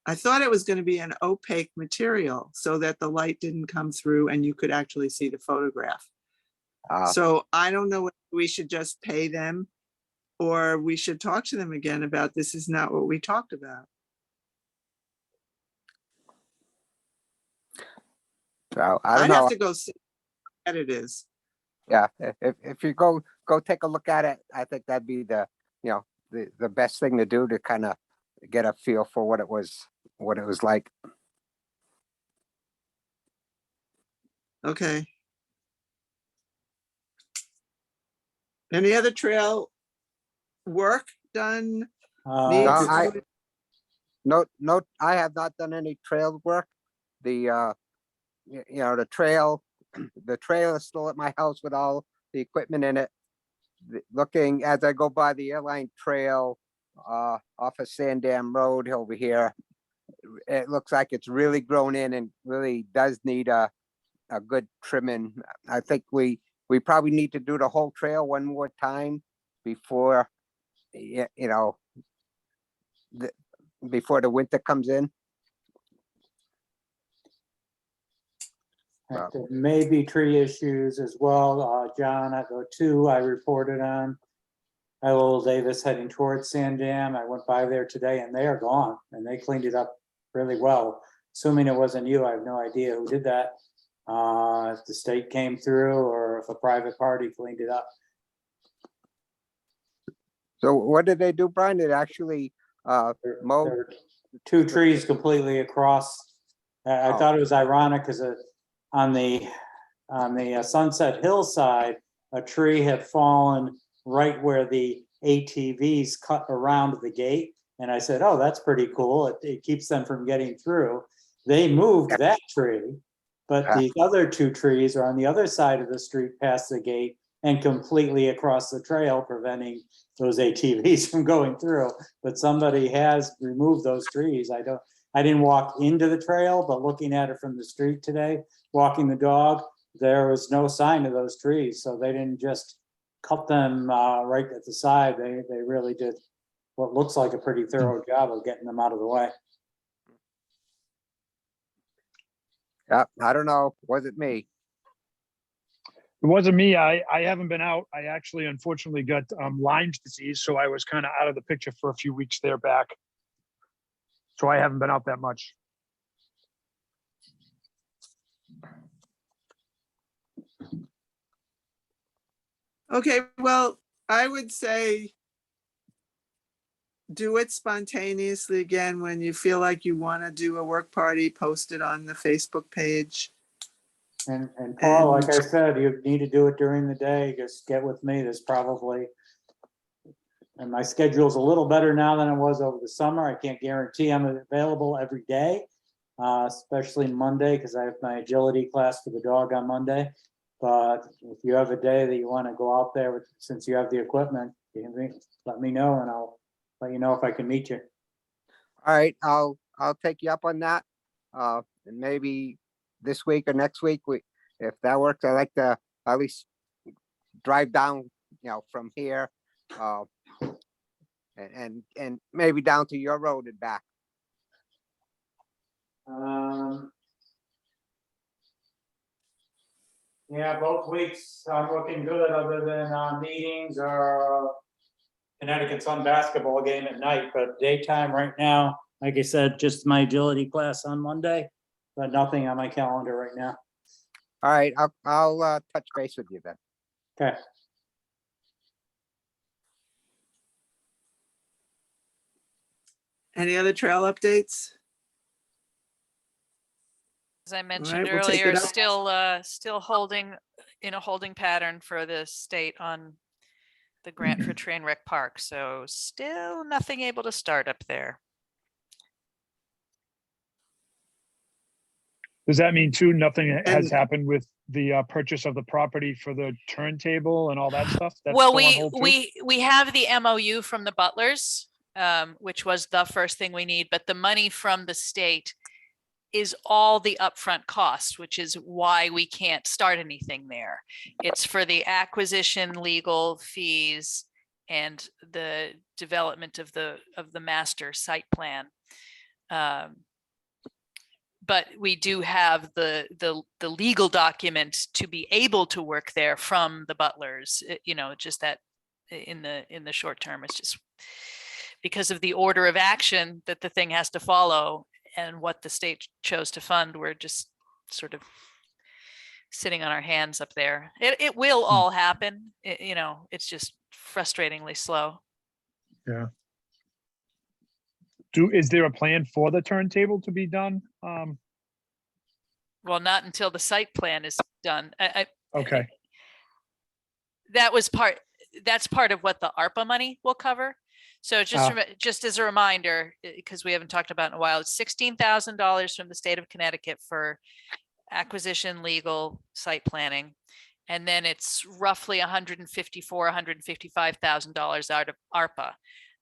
I thought it was going to be an opaque material so that the light didn't come through and you could actually see the photograph. Uh, So I don't know whether we should just pay them or we should talk to them again about this is not what we talked about. so I don't I'd know. have to go see what it is. Yeah, if you go take a look at it, I think that'd be the best thing to do to kind of get a feel for what it was like. Okay. Any other trail work done? Uh, Needs? No, I have not done any trail work. The the trail is still at my house with all the equipment in it. Looking as I go by the airline trail off of Sandam Road over here, it looks like it's really grown in and really does need a good trimming. I think we probably need to do the whole trail one more time before before the winter comes in. There may be tree issues as well. John, the two I reported on. Little Davis heading towards Sandam. I went by there today and they are gone and they cleaned it up really well. Assuming it wasn't you, I have no idea who did that. If the state came through or if a private party cleaned it up. So what did they do, Brian? It actually mow? There were two trees completely across. I Oh. thought it was ironic because on the Sunset Hill side, a tree had fallen right where the ATVs cut around the gate. And I said, oh, that's pretty cool. It keeps them from getting through. They moved that tree, but the other two trees are on the other side of the street past the gate and completely across the trail, preventing those ATVs from going through. But somebody has removed those trees. I didn't walk into the trail, but looking at it from the street today, walking the dog, there was no sign of those trees. So they didn't just cut them right at the side. They really did what looks like a pretty thorough job of getting them out of the way. Yeah, I don't know. Was it me? It wasn't me. I haven't been out. I actually unfortunately got Lyme's disease, so I was kind of out of the picture for a few weeks there back. So I haven't been out that much. Okay, well, I would say do it spontaneously again. When you feel like you want to do a work party, post it on the Facebook page. And Paul, like I said, you need to do it during the day. Just get with me. There's probably, and my schedule's a little better now than it was over the summer. I can't guarantee I'm available every day, especially Monday, because I have my agility class for the dog on Monday. But if you have a day that you want to go out there with, since you have the equipment, you can let me know and I'll let you know if I can meet you. All right, I'll take you up on that. And maybe this week or next week, if that works, I like to at least drive down, from here, and maybe down to your road and back. Yeah, both weeks are looking good other than meetings or Connecticut Sun basketball game at night, but daytime right now, like I said, just my agility class on Monday, but nothing on my calendar right now. All right, I'll touch base with you then. Okay. Any other trail updates? As I mentioned right, we'll take earlier, it up. still holding in a holding pattern for the state on the grant for train wreck park. So still nothing able to start up there. Does that mean too, nothing has And- happened with the purchase of the property for the turntable and all that stuff? That's Well, still on hold too? we have the MOU from the Butlers, which was the first thing we need, but the money from the state is all the upfront cost, which is why we can't start anything there. It's for the acquisition, legal fees, and the development of the master site plan. But we do have the legal document to be able to work there from the Butlers. Just that in the short term, it's just because of the order of action that the thing has to follow and what the state chose to fund. We're just sort of sitting on our hands up there. It will all happen. It's just frustratingly slow. Yeah. Is there a plan for the turntable to be done? Well, not until the site plan is done. Okay, That's part of what the ARPA money will cover. So just as a reminder, because we haven't talked about it in a while, it's $16,000 from the state of Connecticut for acquisition, legal, site planning. And then it's roughly $155,000 out of ARPA.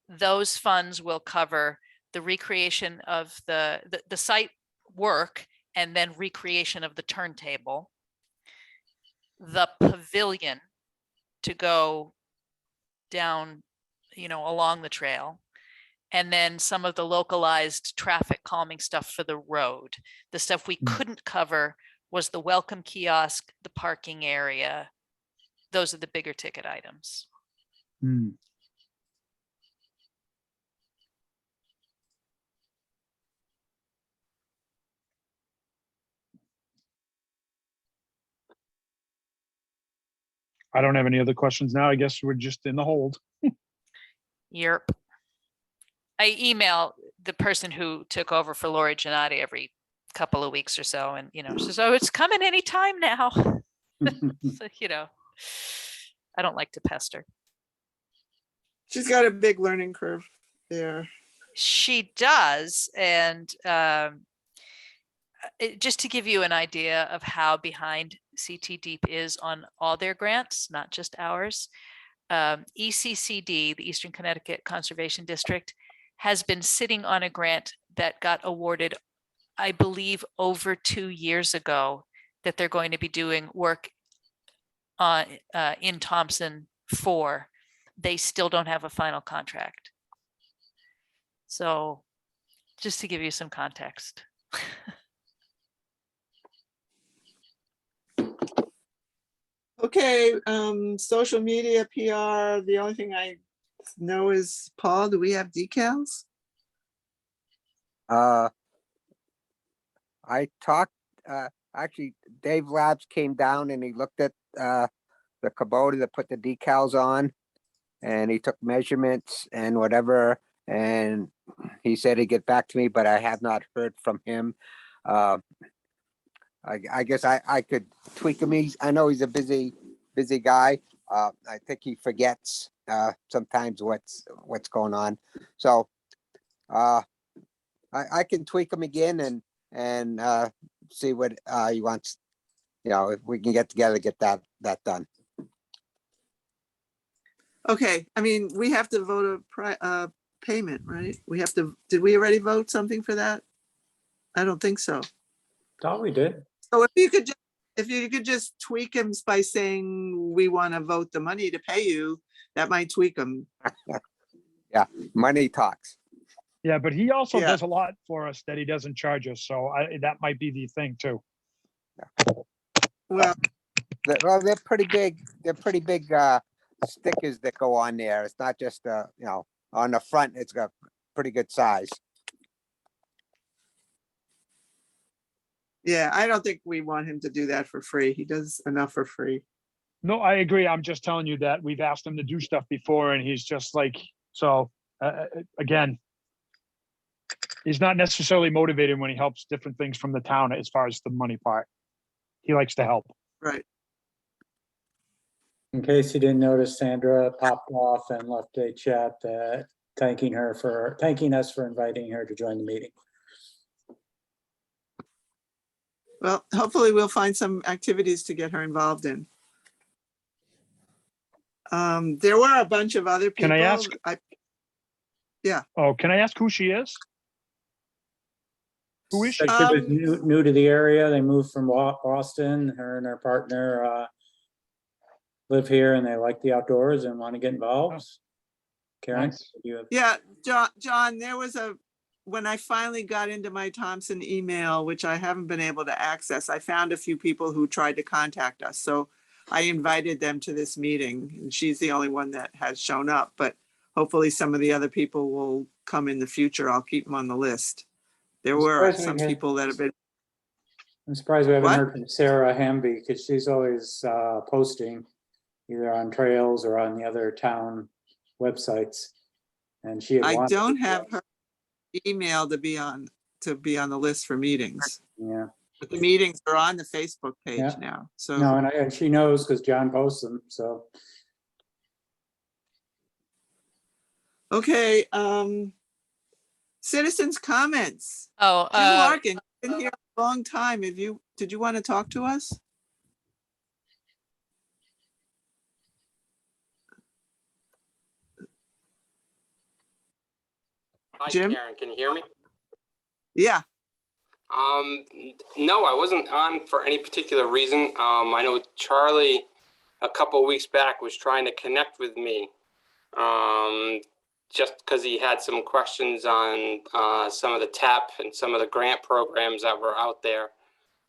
Those funds will cover the recreation of the site work and then recreation of the turntable, the pavilion to go down, along the trail, and then some of the localized traffic calming stuff for the road. The stuff we couldn't cover was the welcome kiosk, the parking area. Those are the bigger ticket items. I don't have any other questions now. I guess we're just in the hold. Yep. I email the person who took over for Lori Gennati every couple of weeks or so, and she says, "Oh, it's coming anytime now." So, I don't like to pester. She's got a big learning curve there. She does, and just to give you an idea of how behind CT Deep is on all their grants, not just ours, ECCD, the Eastern Connecticut Conservation District, has been sitting on a grant that got awarded, I believe, over 2 years ago, that they're going to be doing work on in Thompson for. They still don't have a final contract. So just to give you some context. Okay, social media, PR, the only thing I know is, Paul, do we have decals? I talked, actually, Dave Labs came down and he looked at the Kubota that put the decals on. And he took measurements and whatever, and he said he'd get back to me, but I have not heard from him. I guess I could tweak him. I know he's a busy guy. I think he forgets sometimes what's going on. So I can tweak him again and see what he wants. You know, if we can get together to get that done. Okay, I mean, we have to vote a payment, right? We have to, did we already vote something for that? I don't think so. Thought we did. So if you could just tweak him by saying we want to vote the money to pay you, that might tweak him. Yeah, money talks. Yeah, but he also Yeah. does a lot for us that he doesn't charge us. So that might be the thing too. Well, Well, they're pretty big. They're pretty big stickers that go on there. It's not just you know, on the front. It's got pretty good size. yeah, I don't think we want him to do that for free. He does enough for free. No, I agree. I'm just telling you that we've asked him to do stuff before and he's just like, so again, he's not necessarily motivated when he helps different things from the town as far as the money part. He likes to help. Right. In case you didn't notice, Sandra popped off and left a chat thanking us for inviting her to join the meeting. Well, hopefully we'll find some activities to get her involved in. There were a bunch of other people. Can I ask? Yeah. Oh, can I ask who she is? Who is she? She was new to the area. They moved from Boston. Her and her partner live here and they like the outdoors and want to get involved. Karen, Nice. Yeah, John, there was when I finally got into my Thompson email, which I haven't been able to access, I found a few people who tried to contact us. So I invited them to this meeting and she's the only one that has shown up, but hopefully some of the other people will come in the future. I'll keep them on the list. There were some people that have been. I'm surprised we haven't What? heard from Sarah Hamby because she's always posting either on trails or on the other town websites. And she had I wanted don't to- have her email to be on the list for meetings, Yeah. but the meetings are on the Facebook page Yeah. now. So No, and she knows because John posts them. So okay, citizens' comments. Oh, Jim Larkin, you've been here a long time. Did you want to talk to us? Hi, Jim? Karen, can you hear me? Yeah. No, I wasn't on for any particular reason. I know Charlie a couple of weeks back was trying to connect with me just because he had some questions on some of the TAP and some of the grant programs that were out there.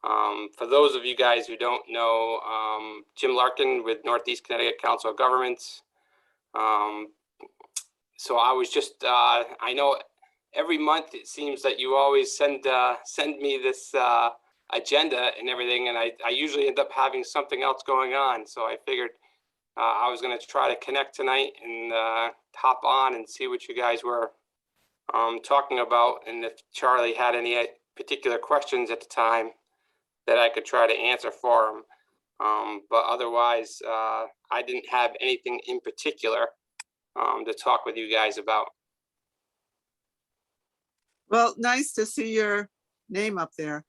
For those of you guys who don't know, Jim Larkin with Northeast Connecticut Council of Governments. So I was just, I know every month it seems that you always send me this agenda and everything, and I usually end up having something else going on. So I figured I was going to try to connect tonight and hop on and see what you guys were talking about, and if Charlie had any particular questions at the time that I could try to answer for him. But otherwise, I didn't have anything in particular to talk with you guys about. Well, nice to see your name up there.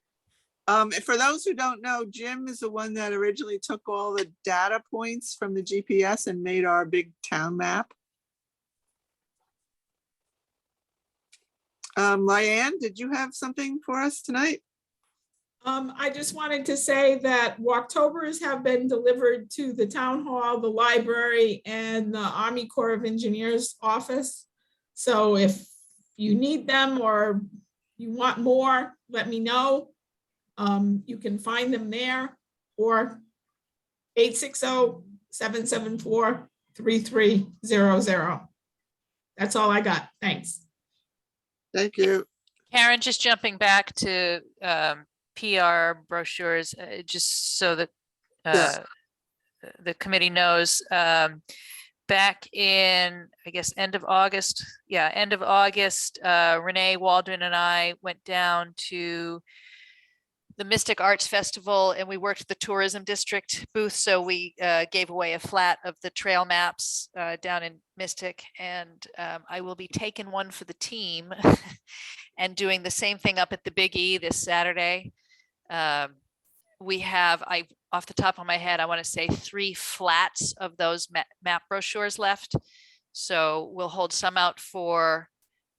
For those who don't know, Jim is the one that originally took all the data points from the GPS and made our big town map. Lyanne, did you have something for us tonight? I just wanted to say that Walktobers have been delivered to the town hall, the library, and the Army Corps of Engineers office. So if you need them or you want more, let me know. You can find them there or 860-774-3300. That's all I got. Thanks. Thank you. Karen, just jumping back to PR brochures, just so that Yes. the committee knows, back in, I guess, end of August. Yeah, end of August, Renee Waldron and I went down to the Mystic Arts Festival and we worked the tourism district booth. So we gave away a flat of the trail maps down in Mystic, and I will be taking one for the team and doing the same thing up at the Big E this Saturday. We have, off the top of my head, I want to say 3 flats of those map brochures left. So we'll hold some out for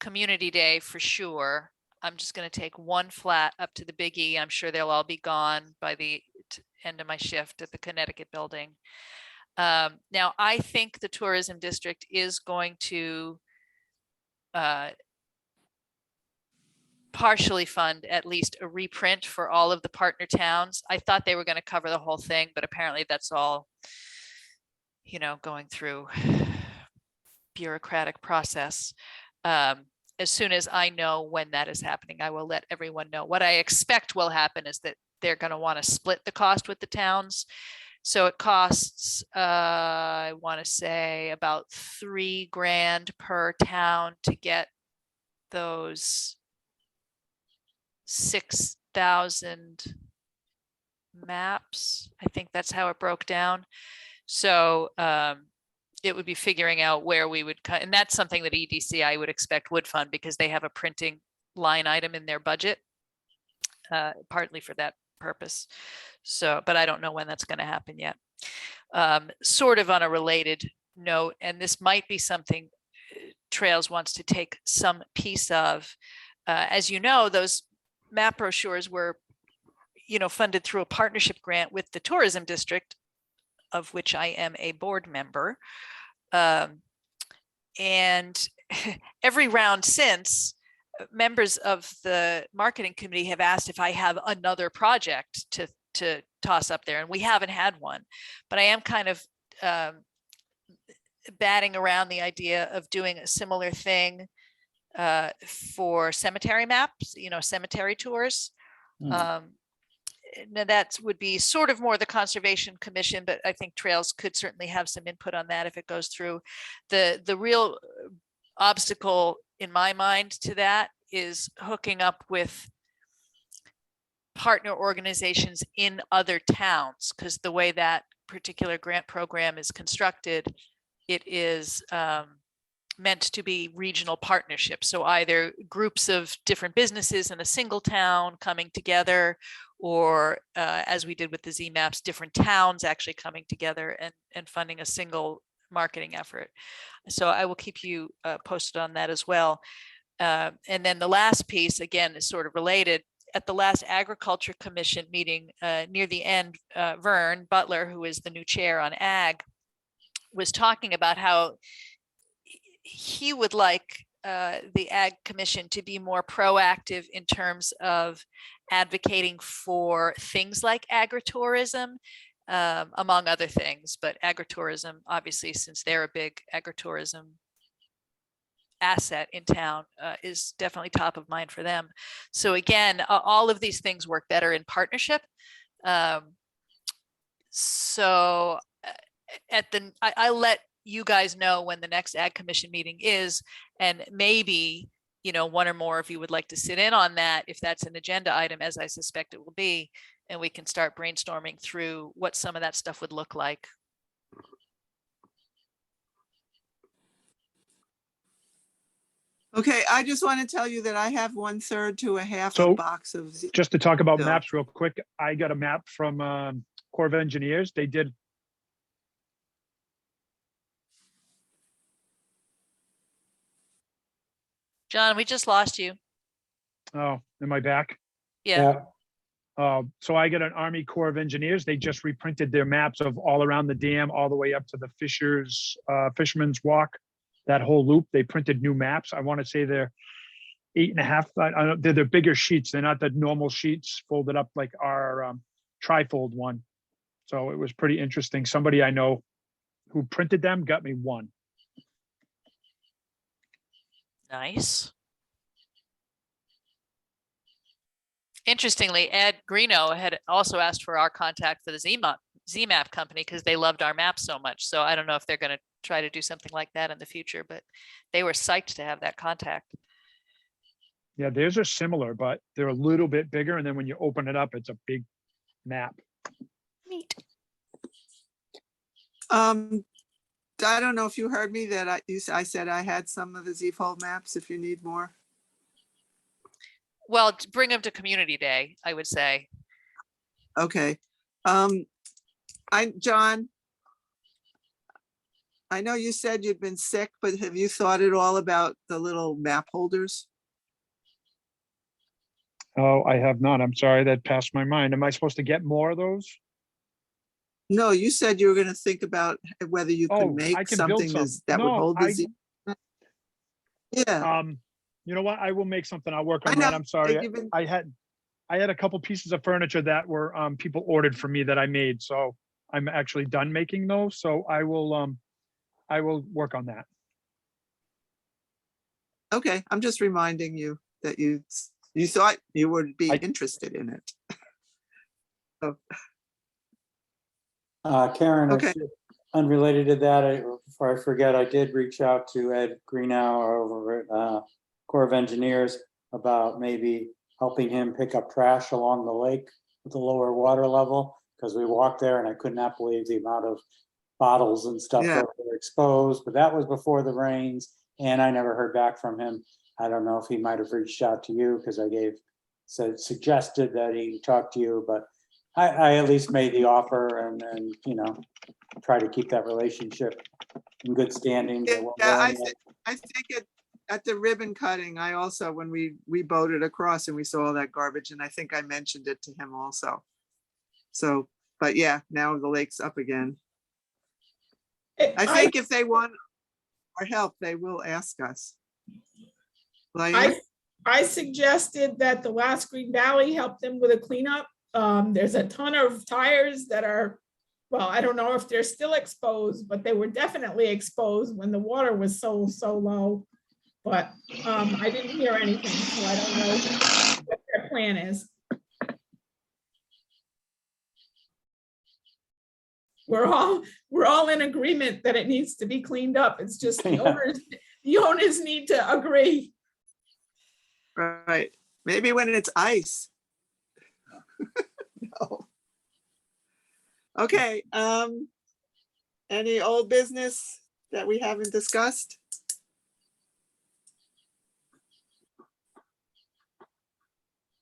Community Day for sure. I'm just going to take 1 flat up to the Big E. I'm sure they'll all be gone by the end of my shift at the Connecticut building. Now, I think the tourism district is going to partially fund at least a reprint for all of the partner towns. I thought they were going to cover the whole thing, but apparently that's all, going through bureaucratic process. As soon as I know when that is happening, I will let everyone know. What I expect will happen is that they're going to want to split the cost with the towns. So it costs, I want to say about $3,000 per town to get those 6,000 maps. I think that's how it broke down. So it would be figuring out where we would cut, and that's something that EDC I would expect would fund because they have a printing line item in their budget, partly for that purpose. So, but I don't know when that's going to happen yet. Sort of on a related note, and this might be something Trails wants to take some piece of. As you know, those map brochures were, funded through a partnership grant with the tourism district, of which I am a board member. And every round since, members of the marketing committee have asked if I have another project to toss up there, and we haven't had one. But I am kind of batting around the idea of doing a similar thing for cemetery maps, cemetery tours. Now that would be sort of more the Conservation Commission, but I think Trails could certainly have some input on that if it goes through. The real obstacle in my mind to that is hooking up with partner organizations in other towns, because the way that particular grant program is constructed, it is meant to be regional partnerships. So either groups of different businesses in a single town coming together, or as we did with the Z maps, different towns actually coming together and funding a single marketing effort. So I will keep you posted on that as well. And then the last piece, again, is sort of related. At the last Agriculture Commission meeting near the end, Vern Butler, who is the new chair on Ag, was talking about how he would like the Ag Commission to be more proactive in terms of advocating for things like agritourism, among other things. But agritourism, obviously, since they're a big agritourism asset in town, is definitely top of mind for them. So again, all of these things work better in partnership. So I'll let you guys know when the next Ag Commission meeting is, and maybe, one or more of you would like to sit in on that if that's an agenda item, as I suspect it will be, and we can start brainstorming through what some of that stuff would look like. Okay, I just want to tell you that I have 1/3 to a half So, a box of. Just to talk about No. maps real quick, I got a map from Corps of Engineers. They did. John, we just lost you. Oh, am I back? Yeah. So I got an Army Corps of Engineers. They just reprinted their maps of all around the dam, all the way up to the Fisherman's Walk, that whole loop. They printed new maps. I want to say they're 8.5. They're bigger sheets. They're not the normal sheets folded up like our trifold one. So it was pretty interesting. Somebody I know who printed them got me one. Nice. Interestingly, Ed Greeno had also asked for our contact for the ZMAP company because they loved our map so much. So I don't know if they're going to try to do something like that in the future, but they were psyched to have that contact. Yeah, theirs are similar, but they're a little bit bigger. And then when you open it up, it's a big map. Neat. I don't know if you heard me that I said I had some of the Z-fold maps if you need more. Well, bring them to Community Day, I would say. Okay. John, I know you said you'd been sick, but have you thought at all about the little map holders? Oh, I have not. I'm sorry, that passed my mind. Am I supposed to get more of those? No, you said you were gonna think about whether you Oh, could I make can build something some. that would No, hold the I- Z. Yeah, You know what? I will make something. I'll work I on that. know, I'm sorry. you've been- I had a couple pieces of furniture that were people ordered for me that I made. So I'm actually done making those. So I will work on that. okay, I'm just reminding you that you thought you would be I- interested in it. So, Karen, I Okay. should- unrelated to that, before I forget, I did reach out to Ed Greenow over at Corps of Engineers about maybe helping him pick up trash along the lake with the lower water level, because we walked there and I could not believe the amount of bottles and stuff Yeah. that were exposed, but that was before the rains, and I never heard back from him. I don't know if he might have reached out to you, because I suggested that he talk to you, but I at least made the offer and try to keep that relationship in good standing. Yeah, I think at the ribbon cutting, I also, when we boated across and we saw all that garbage, and I think I mentioned it to him also. So, but yeah, now the lake's up again. I think if they want our help, they will ask us. Like, I suggested that the last Green Valley help them with a cleanup. There's a ton of tires that are, well, I don't know if they're still exposed, but they were definitely exposed when the water was so low. But I didn't hear anything, so I don't know what their plan is. We're all in agreement that it needs to be cleaned up. It's just the owners need to agree. right, maybe when it's ice. No. Okay, any old business that we haven't discussed?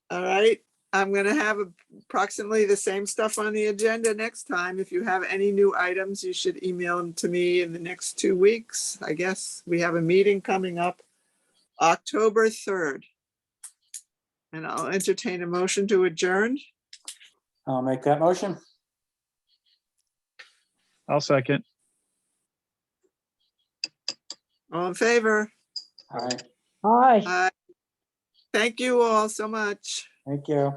All right, I'm gonna have approximately the same stuff on the agenda next time. If you have any new items, you should email them to me in the next 2 weeks. I guess we have a meeting coming up October 3rd. And I'll entertain a motion to adjourn. I'll make that motion. I'll second. All in favor? All right, Hi. Thank you all so much. thank you.